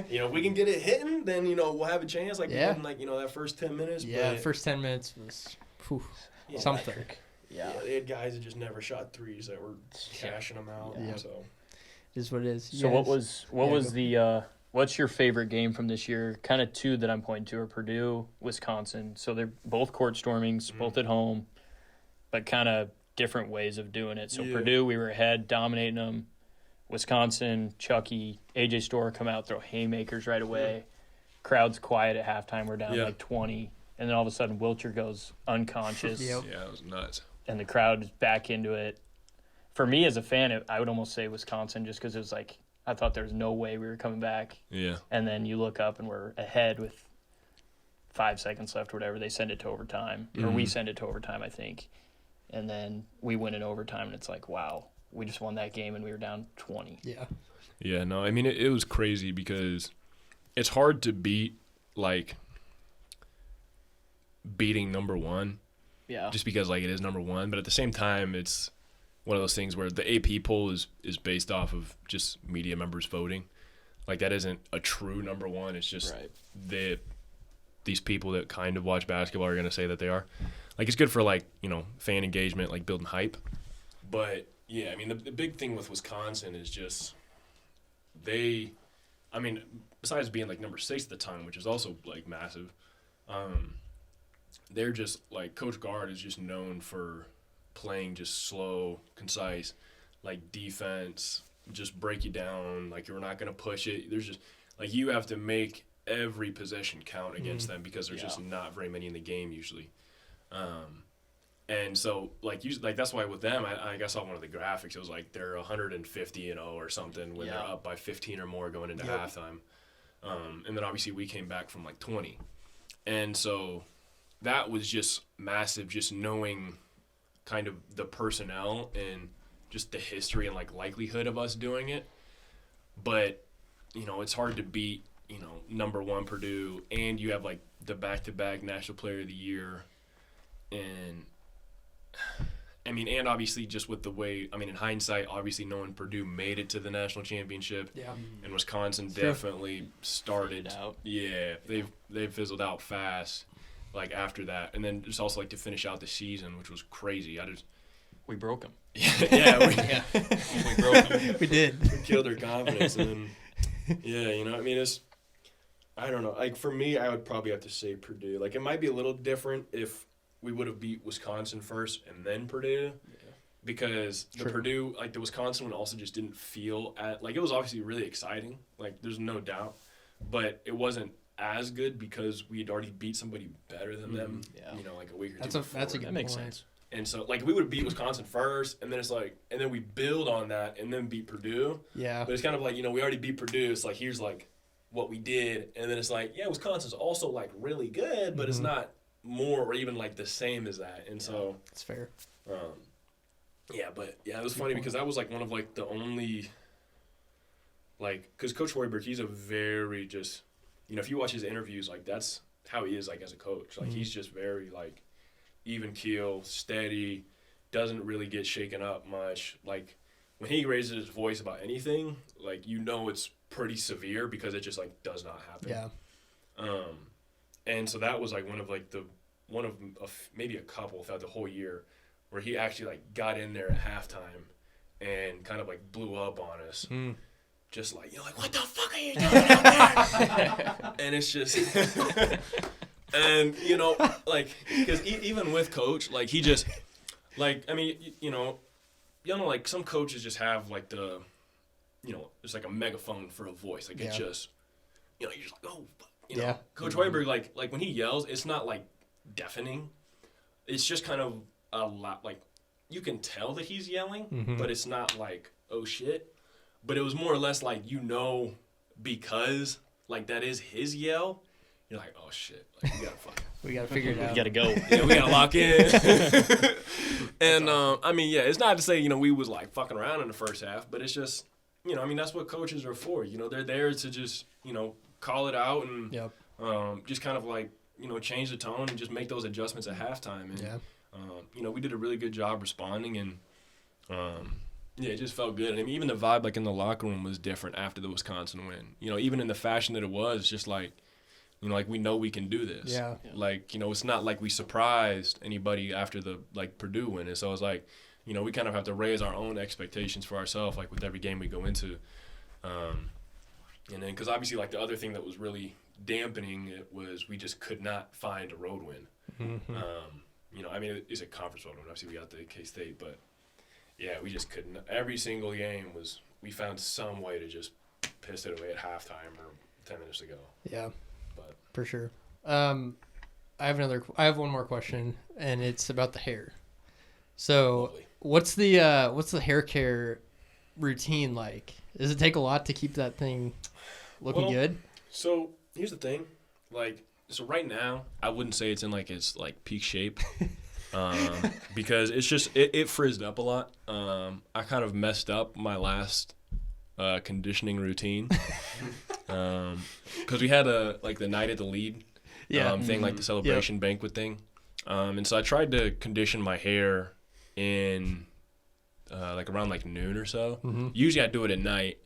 you know, if we can get it hitting, then, you know, we'll have a chance. Like, in, like, you know, that first 10 minutes. Yeah, first 10 minutes was something. They had guys that just never shot threes that were cashing them out. Yeah. So it is what it is. So what's your favorite game from this year? Kind of two that I'm pointing to are Purdue, Wisconsin. So they're both court stormings, both at home, but kind of different ways of doing it. So Purdue, we were ahead, dominating them. Wisconsin, Chucky, AJ Storr come out, throw haymakers right away. Crowd's quiet at halftime. We're down like 20. And then all of a sudden, Wilcher goes unconscious. Yeah, it was nuts. And the crowd is back into it. For me as a fan, I would almost say Wisconsin, just because it was like, I thought there was no way we were coming back. Yeah. And then you look up and we're ahead with 5 seconds left or whatever. They send it to overtime. Or we send it to overtime, I think. And then we win in overtime, and it's like, wow, we just won that game and we were down 20. Yeah. Yeah, no, I mean, it was crazy because it's hard to beat, like, beating number one. Yeah. Just because, like, it is number one. But at the same time, it's one of those things where the AP poll is based off of just media members voting. Like, that isn't a true number one. It's just these people that kind of watch basketball are going to say that they are. Like, it's good for, like, you know, fan engagement, like, building hype. But, yeah, I mean, the big thing with Wisconsin is just they – I mean, besides being, like, number 6 at the time, which is also, like, massive, they're just, like, Coach Gard is just known for playing just slow, concise, like, defense, just break you down. Like, you're not going to push it. There's just – like, you have to make every possession count against them because there's just not very many in the game usually. And so, like, that's why with them, I guess I saw one of the graphics. It was like they're 150-0 or something when they're up by 15 or more going into halftime. And then obviously we came back from like 20. And so that was just massive, just knowing kind of the personnel and just the history and like likelihood of us doing it. But, you know, it's hard to beat, you know, number 1 Purdue, and you have like the back-to-back National Player of the Year. And I mean, and obviously just with the way, I mean, in hindsight, obviously knowing Purdue made it to the national championship, and Wisconsin definitely started out. Yeah, they've fizzled out fast, like after that, and then just also like to finish out the season, which was crazy. We broke them. We broke them. We did. We killed their confidence, and then you know, I mean, I don't know. Like for me, I would probably have to say Purdue. Like it might be a little different if we would have beat Wisconsin first and then Purdue, because the Purdue, like the Wisconsin one also just didn't feel like it was obviously really exciting. Like there's no doubt, but it wasn't as good because we had already beat somebody better than them. Yeah. You know, like a week or two. That's a good That makes point. sense. And so like we would have beat Wisconsin first, and then it's like, and then we build on that and then beat Purdue. Yeah. But it's kind of like, you know, we already beat Purdue. It's like here's like what we did, and then it's like, yeah, Wisconsin's also like really good, but it's not more or even like the same as that. And so That's fair. but it was funny because that was like one of like the only, like, because Coach Hoiberg, he's a very just, you know, if you watch his interviews, like that's how he is like as a coach. Like he's just very like even keel, steady, doesn't really get shaken up much. Like when he raises his voice about anything, like you know it's pretty severe because it just like does not happen. Yeah. And so that was like one of maybe a couple throughout the whole year where he actually like got in there at halftime and kind of like blew up on us. Just like, you're like, what the fuck are you doing out there? And it's just, and you know, like, because even with Coach, like he just, like, I mean, you know, like some coaches just have like the, you know, it's like a megaphone for a voice. Like it's just, you know, you're just like, oh, you know, Coach Hoiberg, like when he yells, it's not like deafening. It's just kind of a lot, like you can tell that he's yelling, but it's not like, oh shit. But it was more or less like, you know, because like that is his yell. You're like, oh shit, like We gotta figure it out. We gotta go. yeah, we gotta lock in. And I mean, yeah, it's not to say, you know, we was like fucking around in the first half, but it's just, you know, I mean, that's what coaches are for. You know, they're there to just, you know, call it out and just kind of like, you know, change the tone and just make those adjustments at halftime. And, you know, we did a really good job responding, and it just felt good. And I mean, even the vibe like in the locker room was different after the Wisconsin win. You know, even in the fashion that it was, just like, you know, like we know we can do this. Yeah. Like, you know, it's not like we surprised anybody after the like Purdue win. And so I was like, you know, we kind of have to raise our own expectations for ourselves, like with every game we go into. And then, because obviously, like the other thing that was really dampening it was we just could not find a road win. You know, I mean, it's a conference road win. Obviously, we got the K-State, but yeah, we just couldn't. Every single game we found some way to just piss it away at halftime or 10 minutes to go. Yeah, but for sure. I have one more question, and it's about the hair. So, Lovely. what's the hair care routine like? Does it take a lot to keep that thing looking good? So here's the thing, like, so right now I wouldn't say it's in like its like peak shape, because it's just it frizzed up a lot. I kind of messed up my last conditioning routine, because we had like the night at the lead thing, like the celebration banquet thing, and so I tried to condition my hair in like around like noon or so. Usually I do it at night,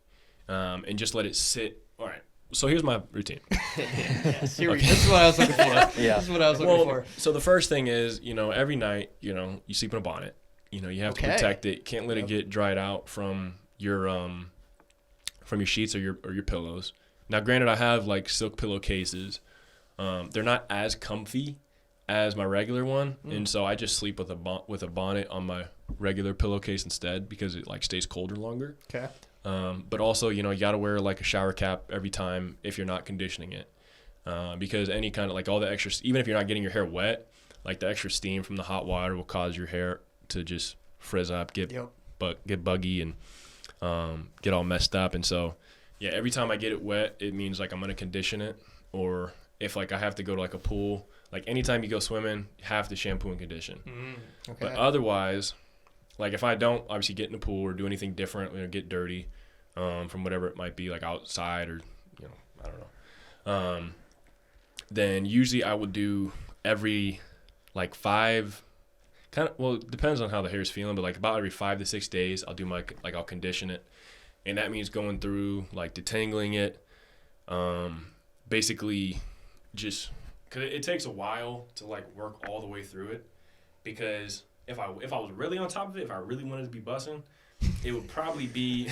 and just let it sit. All right. So here's my routine. This is what I was looking for. This is what I was looking for. So the first thing is, you know, every night, you know, you sleep in a bonnet. You know, you have to protect it. Can't let it get dried out from your sheets or your pillows. Now, granted, I have like silk pillowcases. They're not as comfy as my regular one, and so I just sleep with a bonnet on my regular pillowcase instead because it like stays colder longer. Okay. But also, you know, you got to wear like a shower cap every time if you're not conditioning it, because any kind of like all the extra, even if you're not getting your hair wet, like the extra steam from the hot water will cause your hair to just frizz up, get buggy, and get all messed up. And so, yeah, every time I get it wet, it means like I'm gonna condition it, or if like I have to go to like a pool, Like anytime you go swimming, you have to shampoo and condition. Okay. But otherwise, like if I don't obviously get in the pool or do anything different, get dirty from whatever it might be, like outside or, I don't know. Then usually I would do every like 5, it depends on how the hair is feeling, but like about every 5 to 6 days, I'll do I'll condition it. And that means going through like detangling it, basically just, cause it takes a while to like work all the way through it, because if I was really on top of it, if I really wanted to be bussing, it would probably be,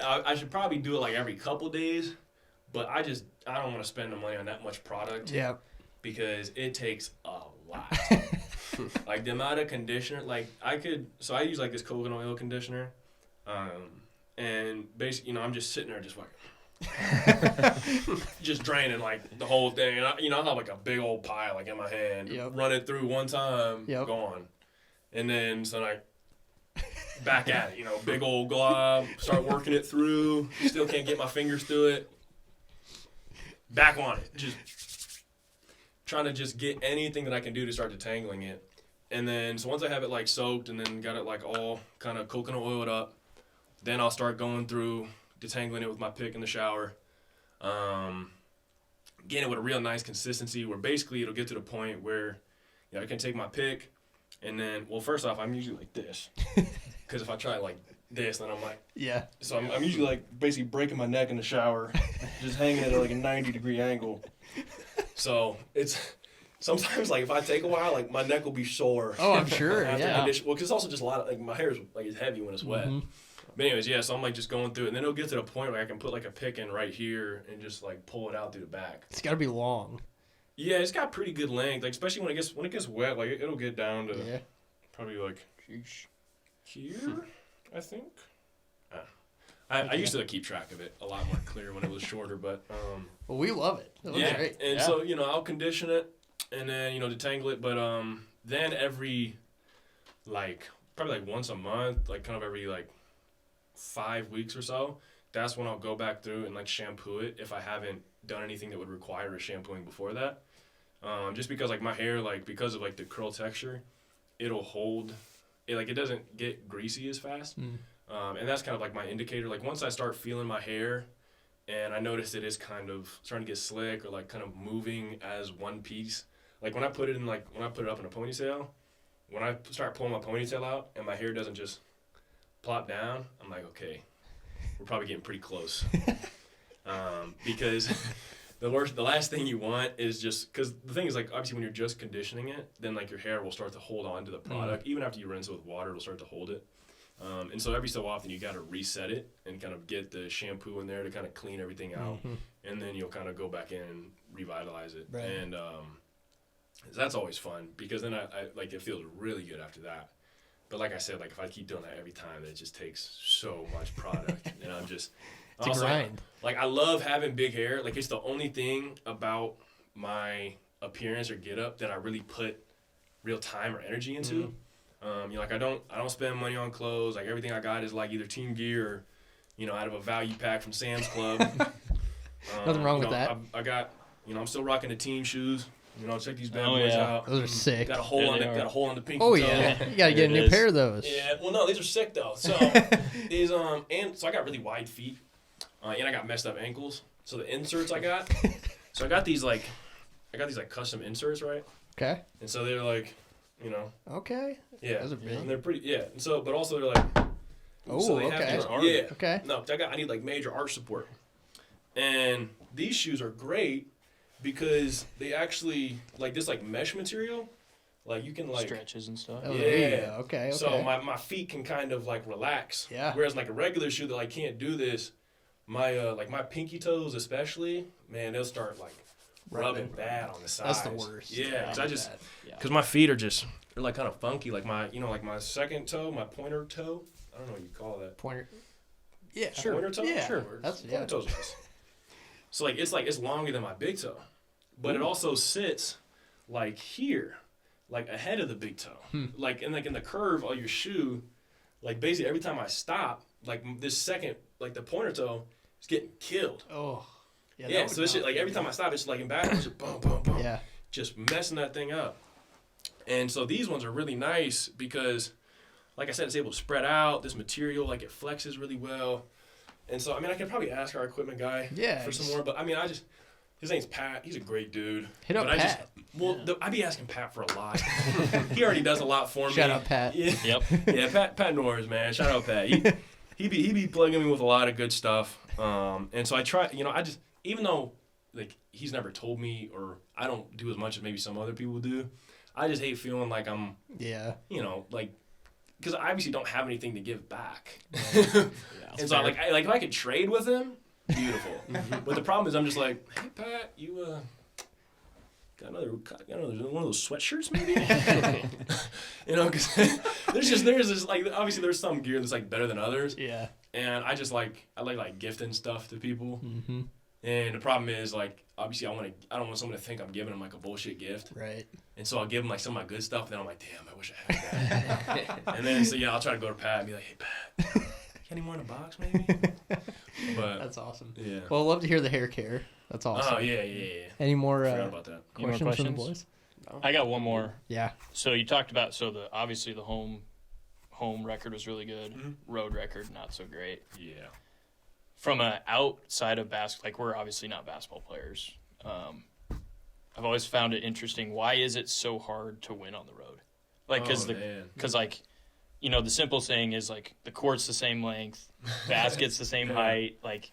I should probably do it like every couple days, but I don't want to spend the money on that much product. Yeah. Because it takes a lot. Like the amount of conditioner, like I use like this coconut oil conditioner, and basically, I'm just sitting there just like, just draining like the whole thing. And I have like a big old pile like in my hand, run it through one time, gone. And then so like back at it, big old glob, start working it through, still can't get my fingers through it. Back on it, just trying to just get anything that I can do to start detangling it. And then, so once I have it like soaked and then got it like all kind of coconut oiled up, then I'll start going through detangling it with my pick in the shower. Getting it with a real nice consistency where basically it'll get to the point where I can take my pick and then, well, first off, I'm usually like this. Because if I try like this, then I'm like, yeah. So I'm usually like basically breaking my neck in the shower, just hanging at like a 90-degree angle. So it's sometimes like if I take a while, like my neck will be sore. Oh, I'm sure. Well, because it's also just a lot of like my hair is like it's heavy when it's wet. But anyways, yeah. So I'm like just going through it, and then it'll get to the point where I can put like a pick in right here and just like pull it out through the back. It's got to be long. Yeah, it's got pretty good length, like especially when it gets wet, like it'll get down to probably like here, I think. I used to keep track of it a lot more clear when it was shorter, but well, we love it. It looks great. And so I'll condition it and then detangle it, but then every probably like once a month, like kind of every like 5 weeks or so, that's when I'll go back through and like shampoo it if I haven't done anything that would require a shampooing before that. Just because like my hair, like because of like the curl texture, it'll hold it, like it doesn't get greasy as fast. And that's kind of like my indicator. Like once I start feeling my hair and I notice it is kind of starting to get slick or like kind of moving as one piece. Like when I put it up in a ponytail, when I start pulling my ponytail out and my hair doesn't just plop down, I'm like, okay, we're probably getting pretty close. Because the last thing you want is just, because the thing is like obviously when you're just conditioning it, then like your hair will start to hold on to the product. Even after you rinse it with water, it'll start to hold it. And so every so often you got to reset it and kind of get the shampoo in there to kind of clean everything out. And then you'll kind of go back in and revitalize it. Right. And that's always fun because then I like it feels really good after that. But like I said, like if I keep doing that every time, it just takes so much product. And I'm just it's a grind. Like I love having big hair. Like it's the only thing about my appearance or get up that I really put real time or energy into. Like I don't spend money on clothes. Like everything I got is like either team gear or, out of a value pack from Sam's Club. Nothing wrong with that. I got, I'm still rocking the team shoes. Check these bad boys out. Those are sick. Got a hole on the pinky toe. Yeah. You gotta get a new pair of those. Yeah. Well, no, these are sick though. So these and so I got really wide feet, and I got messed up ankles. So the inserts I got. So I got these custom inserts, right? Okay. And so they're like, Okay. Yeah. Those are big. And they're pretty. Yeah. And so, but also they're like. Oh, so they okay. have these, Okay. No, I need like major arch support, and these shoes are great. Because they actually like this like mesh material, like you can like stretches and stuff. Oh, yeah. Okay. So my feet can kind of like relax. Yeah. Whereas like a regular shoe that like can't do this, my like my pinky toes especially, man, they'll start like rubbing bad on the sides. That's the worst. Yeah. Because my feet are just they're like kind of funky. Like my like my second toe, my pointer toe. I don't know what you call that. Pointer. Yeah. Sure. Pointer toe. Yeah. Sure. That's pointer toes. So it's longer than my big toe. But it also sits like here, like ahead of the big toe. Like in the curve of your shoe, like basically every time I stop, like this second, like the pointer toe is getting killed. Oh. Yeah, so it's just, like every time I stop, it's like in backwards, boom, boom, boom. Yeah. just messing that thing up. And so these ones are really nice because, like I said, it's able to spread out. This material, like, it flexes really well. And so, I mean, I could probably ask our equipment guy for some more. But, I mean, his name's Pat. He's a great dude. Hit up Pat. I'd be asking Pat for a lot. He already does a lot for me. Shout out Pat. Yeah. Yep. Yeah, Pat Norris, man. Shout out Pat. He be plugging me with a lot of good stuff. And so I try, even though, like, he's never told me, or I don't do as much as maybe some other people do, I just hate feeling like I'm, like, because I obviously don't have anything to give back. And so, like, if I could trade with him, beautiful. But the problem is, I'm just like, hey, Pat, you got another one of those sweatshirts, maybe? Because there's this, like, obviously there's some gear that's, like, better than others. Yeah. And I like gifting stuff to people. Mm-hmm. And the problem is, like, obviously I don't want someone to think I'm giving them, like, a bullshit gift. Right. And so I'll give them, like, some of my good stuff, and then I'm like, damn, I wish I had that. And then, so, yeah, I'll try to go to Pat and be like, hey, Pat, got any more in the box, maybe? But that's awesome. Yeah. Well, I'd love to hear the hair care. That's awesome. Oh, yeah. Any more forgot about that. questions from the boys? No. I got one more. Yeah. So you talked about obviously the home record was really good. Mm-hmm. Road record not so great. Yeah. From an outside of basketball, like, we're obviously not basketball players. I've always found it interesting. Why is it so hard to win on the road? Like, because like, the simple saying is, like, the court's the same length, basket's the same height. Like,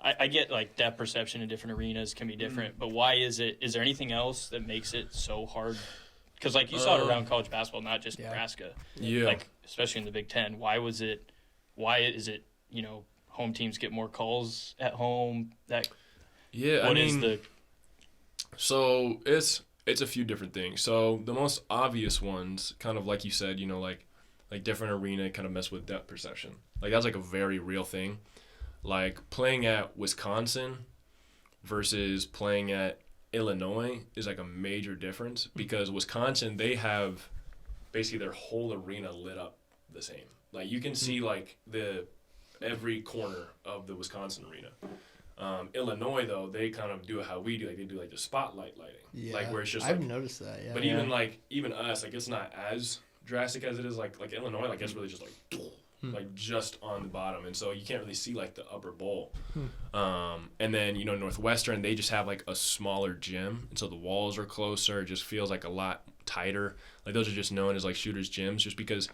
I get, like, depth perception in different arenas can be different, but why is there anything else that makes it so hard? Because, like, you saw it around college basketball, not just Nebraska. Yeah. Like, especially in the Big Ten. Why is it, home teams get more calls at home? So it's a few different things. So the most obvious ones, kind of like you said, like different arena kind of mess with depth perception. Like, that's, like, a very real thing. Like, playing at Wisconsin versus playing at Illinois is, like, a major difference, because Wisconsin, they have basically their whole arena lit up the same. Like, you can see, like, every corner of the Wisconsin arena. Illinois, though, they kind of do it how we do. Like, they do, like, the spotlight lighting. Yeah. Like, where it's just, I've like, noticed that, yeah. But even us, like, it's not as drastic as it is, like Illinois. Like, it's really just, like, just on the bottom. And so you can't really see, like, the upper bowl. And then, Northwestern, they just have, like, a smaller gym. And so the walls are closer. It just feels, like, a lot tighter. Like, those are just known as, like, shooters' gyms, just because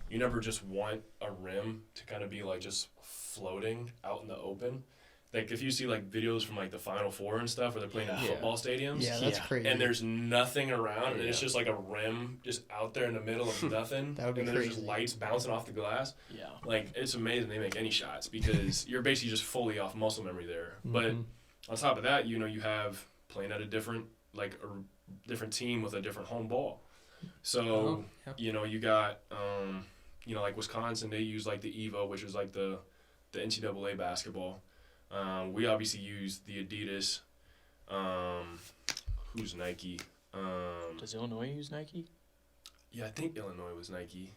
you never just want a rim to kind of be, like, just floating out in the open. Like, if you see, like, videos from, like, the Final Four and stuff where they're playing in football stadiums. Yeah, that's crazy. And there's nothing around, and it's just, like, a rim just out there in the middle of nothing. That would be and crazy. There's just lights bouncing off the glass. Yeah. Like, it's amazing they make any shots, because you're basically just fully off muscle memory there. But on top of that, you have playing at a different team with a different home ball. So, you got, like, Wisconsin, they use, like, the EVO, which is, like, the NCAA basketball. We obviously use the Adidas. Who's Nike? Does Illinois use Nike? Yeah, I think Illinois was Nike.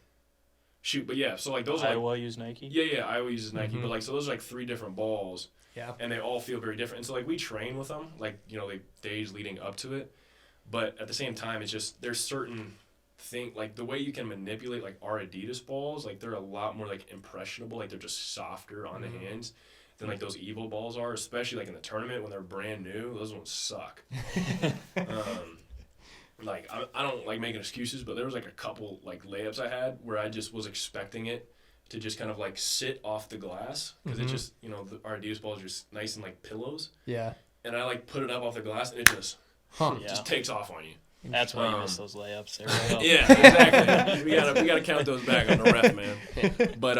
Shoot, but yeah, so, like, those Iowa use Nike? Yeah, Iowa uses Nike. But, like, so those are, like, 3 different balls. Yeah. And they all feel very different. And so, like, we train with them, like, like, days leading up to it. But at the same time, it's just, there's certain like, the way you can manipulate, like, our Adidas balls, like, they're a lot more, like, impressionable. Like, they're just softer on the hands than, like, those Evo balls are, especially, like, in the tournament when they're brand new. Those ones suck. Like, I don't like making excuses, but there was, like, a couple, like, layups I had where I just was expecting it to just kind of, like, sit off the glass, because it just, our Adidas balls are just nice and, like, pillows. Yeah. And I, like, put it up off the glass, and it just takes off on you. That's why you miss those layups. Yeah, exactly. we gotta count those back on the ref, man. But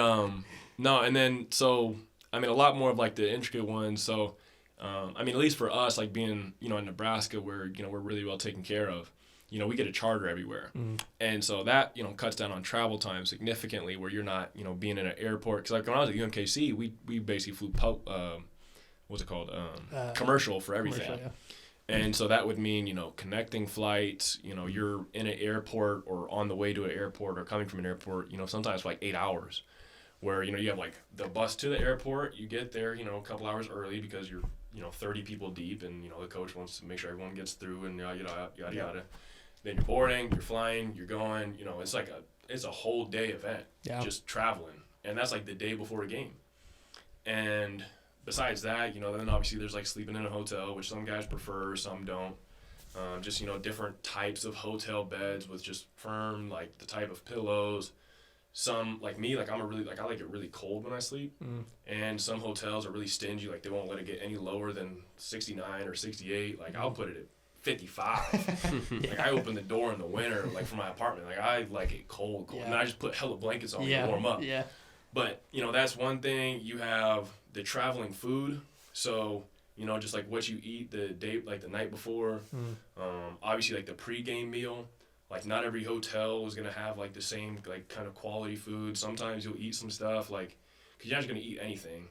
no, and then so I mean, a lot more of, like, the intricate ones. So I mean, at least for us, like, being in Nebraska, where we're really well taken care of. We get a charter everywhere, and so that cuts down on travel time significantly. Where you're not being in an airport, because, like, when I was at UMKC, we basically flew what's it called commercial for everything. Commercial, yeah. And so that would mean, connecting flights, you're in an airport or on the way to an airport or coming from an airport, sometimes for, like, 8 hours, where, you have like the bus to the airport, you get there, a couple hours early because you're, 30 people deep, and, the coach wants to make sure everyone gets through and yada, yada. Then you're boarding, you're flying, you're going, it's a whole day event, just traveling. And that's like the day before a game. And besides that, then obviously there's like sleeping in a hotel, which some guys prefer, some don't. Just, different types of hotel beds with just firm, like the type of pillows. Some, like me, like I like it really cold when I sleep. And some hotels are really stingy, like they won't let it get any lower than 69 or 68. Like I'll put it at 55. Like I open the door in the winter, like for my apartment. Like I like it cold. And I just put hella blankets on to warm up. Yeah. But, that's one thing. You have the traveling food. So, just like what you eat the night before. Obviously, like the pregame meal. Like not every hotel is going to have like the same like kind of quality food. Sometimes you'll eat some stuff like, because you're not going to eat anything.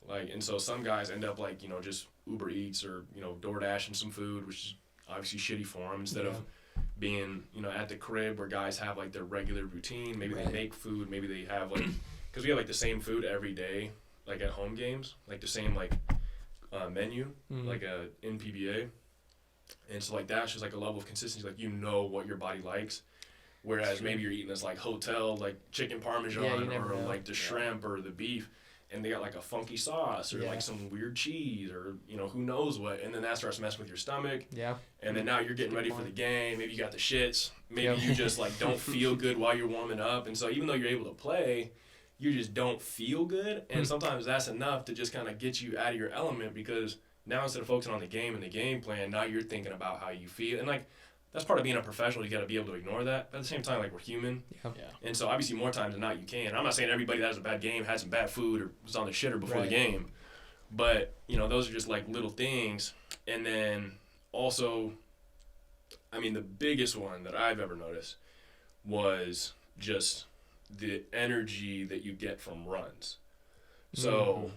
Like, and so some guys end up like, just Uber Eats or, DoorDashing some food, which is obviously shitty for them, instead of being, at the crib where guys have like their regular routine. Maybe they make food. Maybe they have like, because we have like the same food every day, like at home games, like the same like menu, like in PBA. And so like that's just like a level of consistency, like what your body likes. Whereas maybe you're eating this like hotel, like chicken parmesan or like the shrimp or the beef, and they got like a funky sauce or like some weird cheese or who knows what, and then that starts messing with your stomach. Yeah. And then now you're getting ready for the game. Maybe you got the shits. Maybe you just like don't feel good while you're warming up, and so even though you're able to play, you just don't feel good, and sometimes that's enough to just kind of get you out of your element, because now instead of focusing on the game and the game plan, now you're thinking about how you feel. And like that's part of being a professional. You got to be able to ignore that. But at the same time, like we're human. Yeah. And so obviously more times than not you can. I'm not saying everybody that has a bad game had some bad food or was on the shitter before the game. But, those are just like little things. And then also, I mean, the biggest one that I've ever noticed was just the energy that you get from runs. So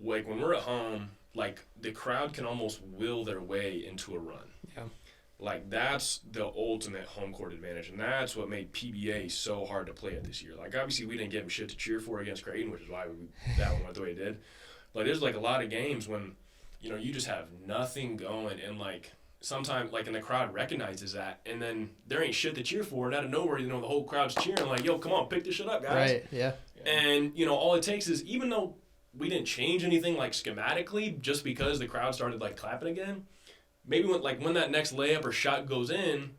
like when we're at home, like the crowd can almost will their way into a run. Yeah. Like that's the ultimate home court advantage, and that's what made PBA so hard to play at this year. Like obviously we didn't give them shit to cheer for against Creighton, which is why that one went the way it did. But there's like a lot of games when, you just have nothing going, and like sometimes like and the crowd recognizes that, and then there ain't shit to cheer for, and out of nowhere, the whole crowd's cheering like, yo, come on, pick this shit up, guys. Right, yeah. And, all it takes is, even though we didn't change anything like schematically, just because the crowd started like clapping again, maybe when that next layup or shot goes in,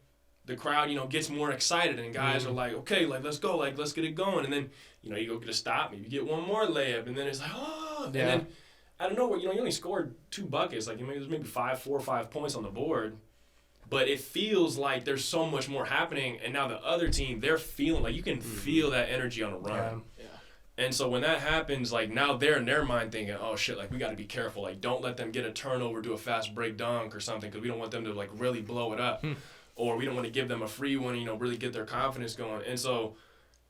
the crowd, gets more excited, and guys are like, okay, like let's go, like let's get it going, and then you go get a stop, maybe get one more layup, and then it's like and then out of nowhere, you only scored 2 buckets, like there's maybe 4 or 5 points on the board, but it feels like there's so much more happening, and now the other team, they're feeling like you can feel that energy on a run. And so when that happens, like now they're in their mind thinking, oh shit, like we got to be careful. Like don't let them get a turnover, do a fast break dunk or something, because we don't want them to like really blow it up. Or we don't want to give them a free one, really get their confidence going. And so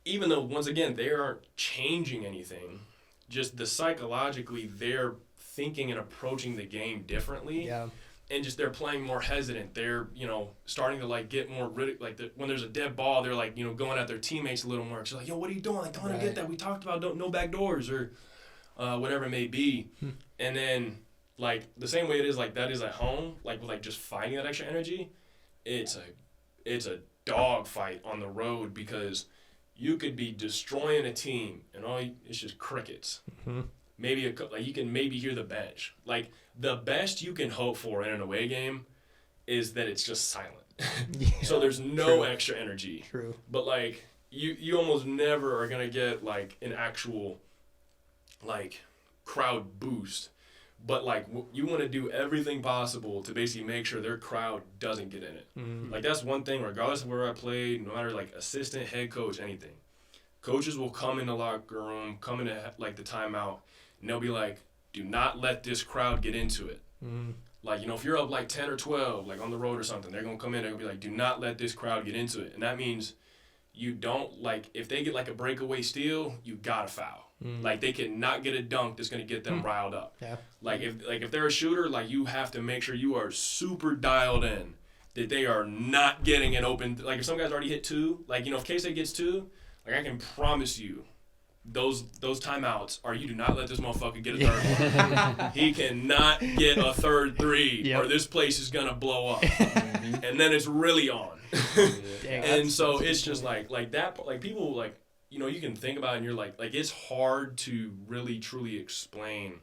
even though, once again, they aren't changing anything, just psychologically they're thinking and approaching the game differently. Yeah. And just they're playing more hesitant. They're, starting to like get more when there's a dead ball, they're like, going at their teammates a little more. It's like, yo, what are you doing? Like, don't let them get that. We talked about no back doors or whatever it may be. And then like the same way it is like that is at home, like with like just fighting that extra energy, it's a dog fight on the road, because you could be destroying a team and it's just crickets. Maybe you can hear the bench. Like the best you can hope for in an away game is that it's just silent. So there's no extra energy. True. But like you almost never are gonna get like an actual like crowd boost. But like you want to do everything possible to basically make sure their crowd doesn't get in it. Like that's one thing, regardless of where I played, no matter like assistant, head coach, anything. Coaches will come in the locker room, come into like the timeout, and they'll be like, do not let this crowd get into it. Like, if you're up like 10 or 12, like on the road or something, they're going to come in and be like, do not let this crowd get into it. And that means you don't, like, if they get like a breakaway steal, you got to foul. Like, they cannot get a dunk that's going to get them riled up. Yeah. Like, if they're a shooter, like, you have to make sure you are super dialed in that they are not getting an open, like, if some guys already hit 2, like, if K-State gets 2, like, I can promise you those timeouts are you do not let this motherfucker get a third. He cannot get a third three, or this place is gonna blow up, and then it's really on. Dang, and so it's just like that. Like people like you can think about it and you're like it's hard to really truly explain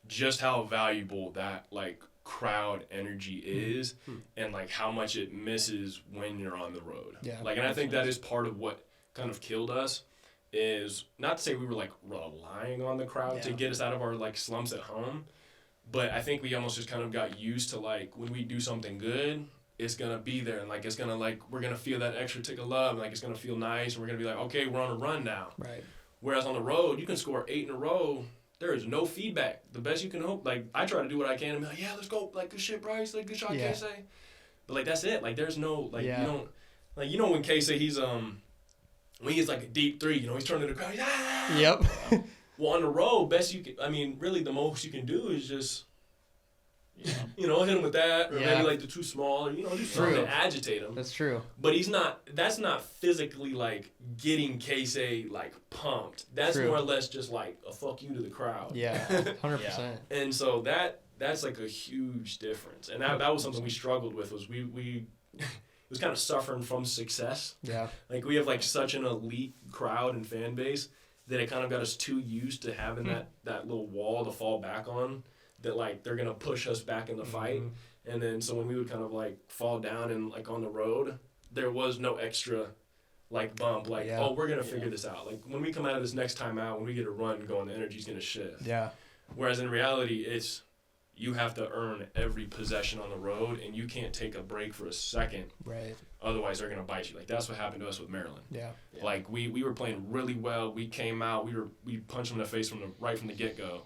just how valuable that like crowd energy is and like how much it misses when you're on the road. Yeah. Like, and I think that is part of what kind of killed us. Is not to say we were like relying on the crowd to get us out of our like slumps at home, but I think we almost just kind of got used to like when we do something good, it's gonna be there and like it's gonna like we're gonna feel that extra tick of love and like it's gonna feel nice and we're gonna be like, okay, we're on a run now. Right. Whereas on the road, you can score 8 in a row. There is no feedback. The best you can hope. Like I try to do what I can and be like, yeah, let's go. Like good shit, Bryce. Like good shot, K-Say. But like that's it. Like there's no like you don't like when K-Say he's when he's like a deep three, he's turning to the crowd. Ah! Yep. Well, on the road, best you can. I mean, really, the most you can do is just, hit him with that, or maybe like the too small, or do something to agitate him. That's true. But he's not. That's not physically like getting K-Say like pumped. That's more or less just like a fuck you to the crowd. Yeah, 100%. And so that's like a huge difference, and that was something we struggled with. Was we was kind of suffering from success. Yeah. Like we have like such an elite crowd and fan base that it kind of got us too used to having that little wall to fall back on that like they're gonna push us back in the fight. And then so when we would kind of like fall down and like on the road, there was no extra like bump like oh we're gonna figure this out. Like when we come out of this next time out, when we get a run going, the energy's gonna shift. Yeah. Whereas in reality it's you have to earn every possession on the road, and you can't take a break for a second. Right. Otherwise, they're gonna bite you. Like that's what happened to us with Maryland. Yeah. Like we were playing really well. We came out. We punched them in the face right from the get go,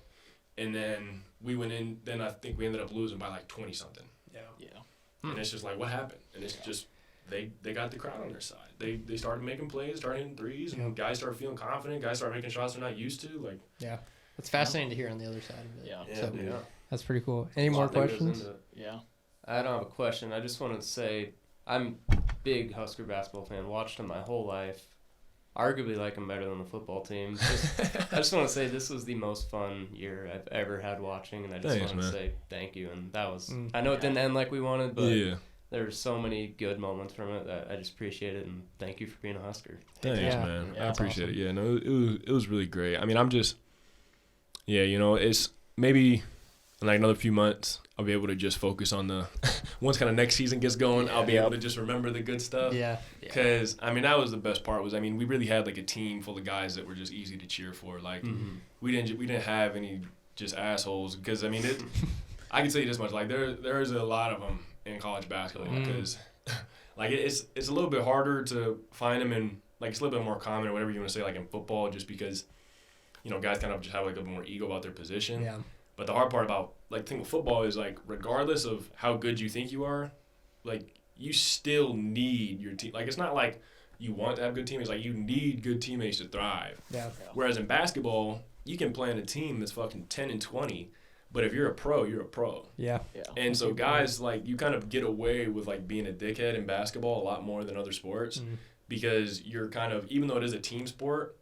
and then we went in. Then I think we ended up losing by like 20 something. Yeah. Yeah. And it's just like what happened, and it's just they got the crowd on their side. They started making plays, started hitting threes, and guys started feeling confident. Guys started making shots they're not used to. Like. Yeah. It's fascinating to hear on the other side of it. Yeah. So, yeah. That's pretty cool. Any more questions? Yeah. I don't have a question. I just wanted to say I'm a big Husker basketball fan. Watched them my whole life. Arguably like them better than the football team. I just want to say this was the most fun year I've ever had watching, and I just want to say thank you. And that was I know it didn't end like we wanted, but there's so many good moments from it that I just appreciate it, and thank you for being a Husker. Thanks, man. I appreciate it. Yeah, no, it was really great. I mean, I'm just it's maybe in like another few months, I'll be able to just focus on the once kind of next season gets going, I'll be able to just remember the good stuff. Yeah. Because, I mean, that was the best part we really had like a team full of guys that were just easy to cheer for. Like, we didn't have any just assholes because, I mean, I can tell you this much. Like, there's a lot of them in college basketball because, like, it's a little bit harder to find them in, like, it's a little bit more common or whatever you want to say, like, in football just because, guys kind of just have like a bit more ego about their position. Yeah. But the hard part about like thing with football is like regardless of how good you think you are, like you still need your team. Like it's not like you want to have good teammates. Like you need good teammates to thrive. Yeah. Whereas in basketball, you can play on a team that's fucking 10 and 20, but if you're a pro, you're a pro. Yeah. And so guys like you kind of get away with like being a dickhead in basketball a lot more than other sports because you're kind of even though it is a team sport,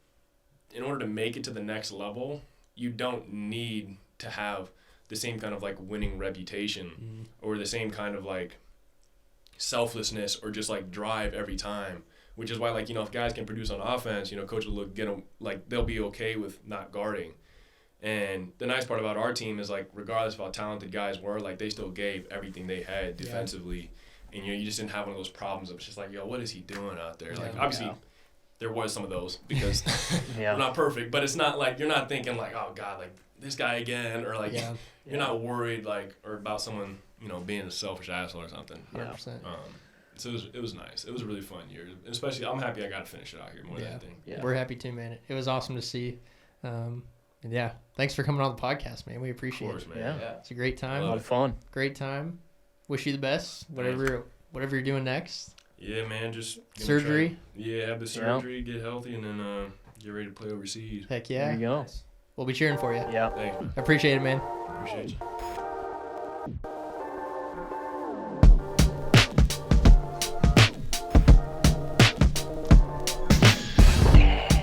in order to make it to the next level, you don't need to have the same kind of like winning reputation or the same kind of like selflessness or just like drive every time, which is why like if guys can produce on offense, coach will get them like they'll be okay with not guarding. And the nice part about our team is like regardless of how talented guys were, like they still gave everything they had defensively, and you just didn't have one of those problems of just like what is he doing out there? Like obviously. There was some of those because we're not perfect, but it's not like you're not thinking like, oh God, like this guy again, or like you're not worried like or about someone being a selfish asshole or something. 100%. So it was nice. It was a really fun year, especially I'm happy I got to finish it out here more than anything. Yeah, we're happy too, man. It was awesome to see. And thanks for coming on the podcast, man. We appreciate it. Of course, man. Yeah, it's a great time. A lot of fun. Great time. Wish you the best. Whatever you're doing next. Yeah, man, just surgery. Have the surgery, get healthy, and then get ready to play overseas. Heck yeah. There you go. We'll be cheering for you. Yeah. Thanks, man. I appreciate it, man. Appreciate you.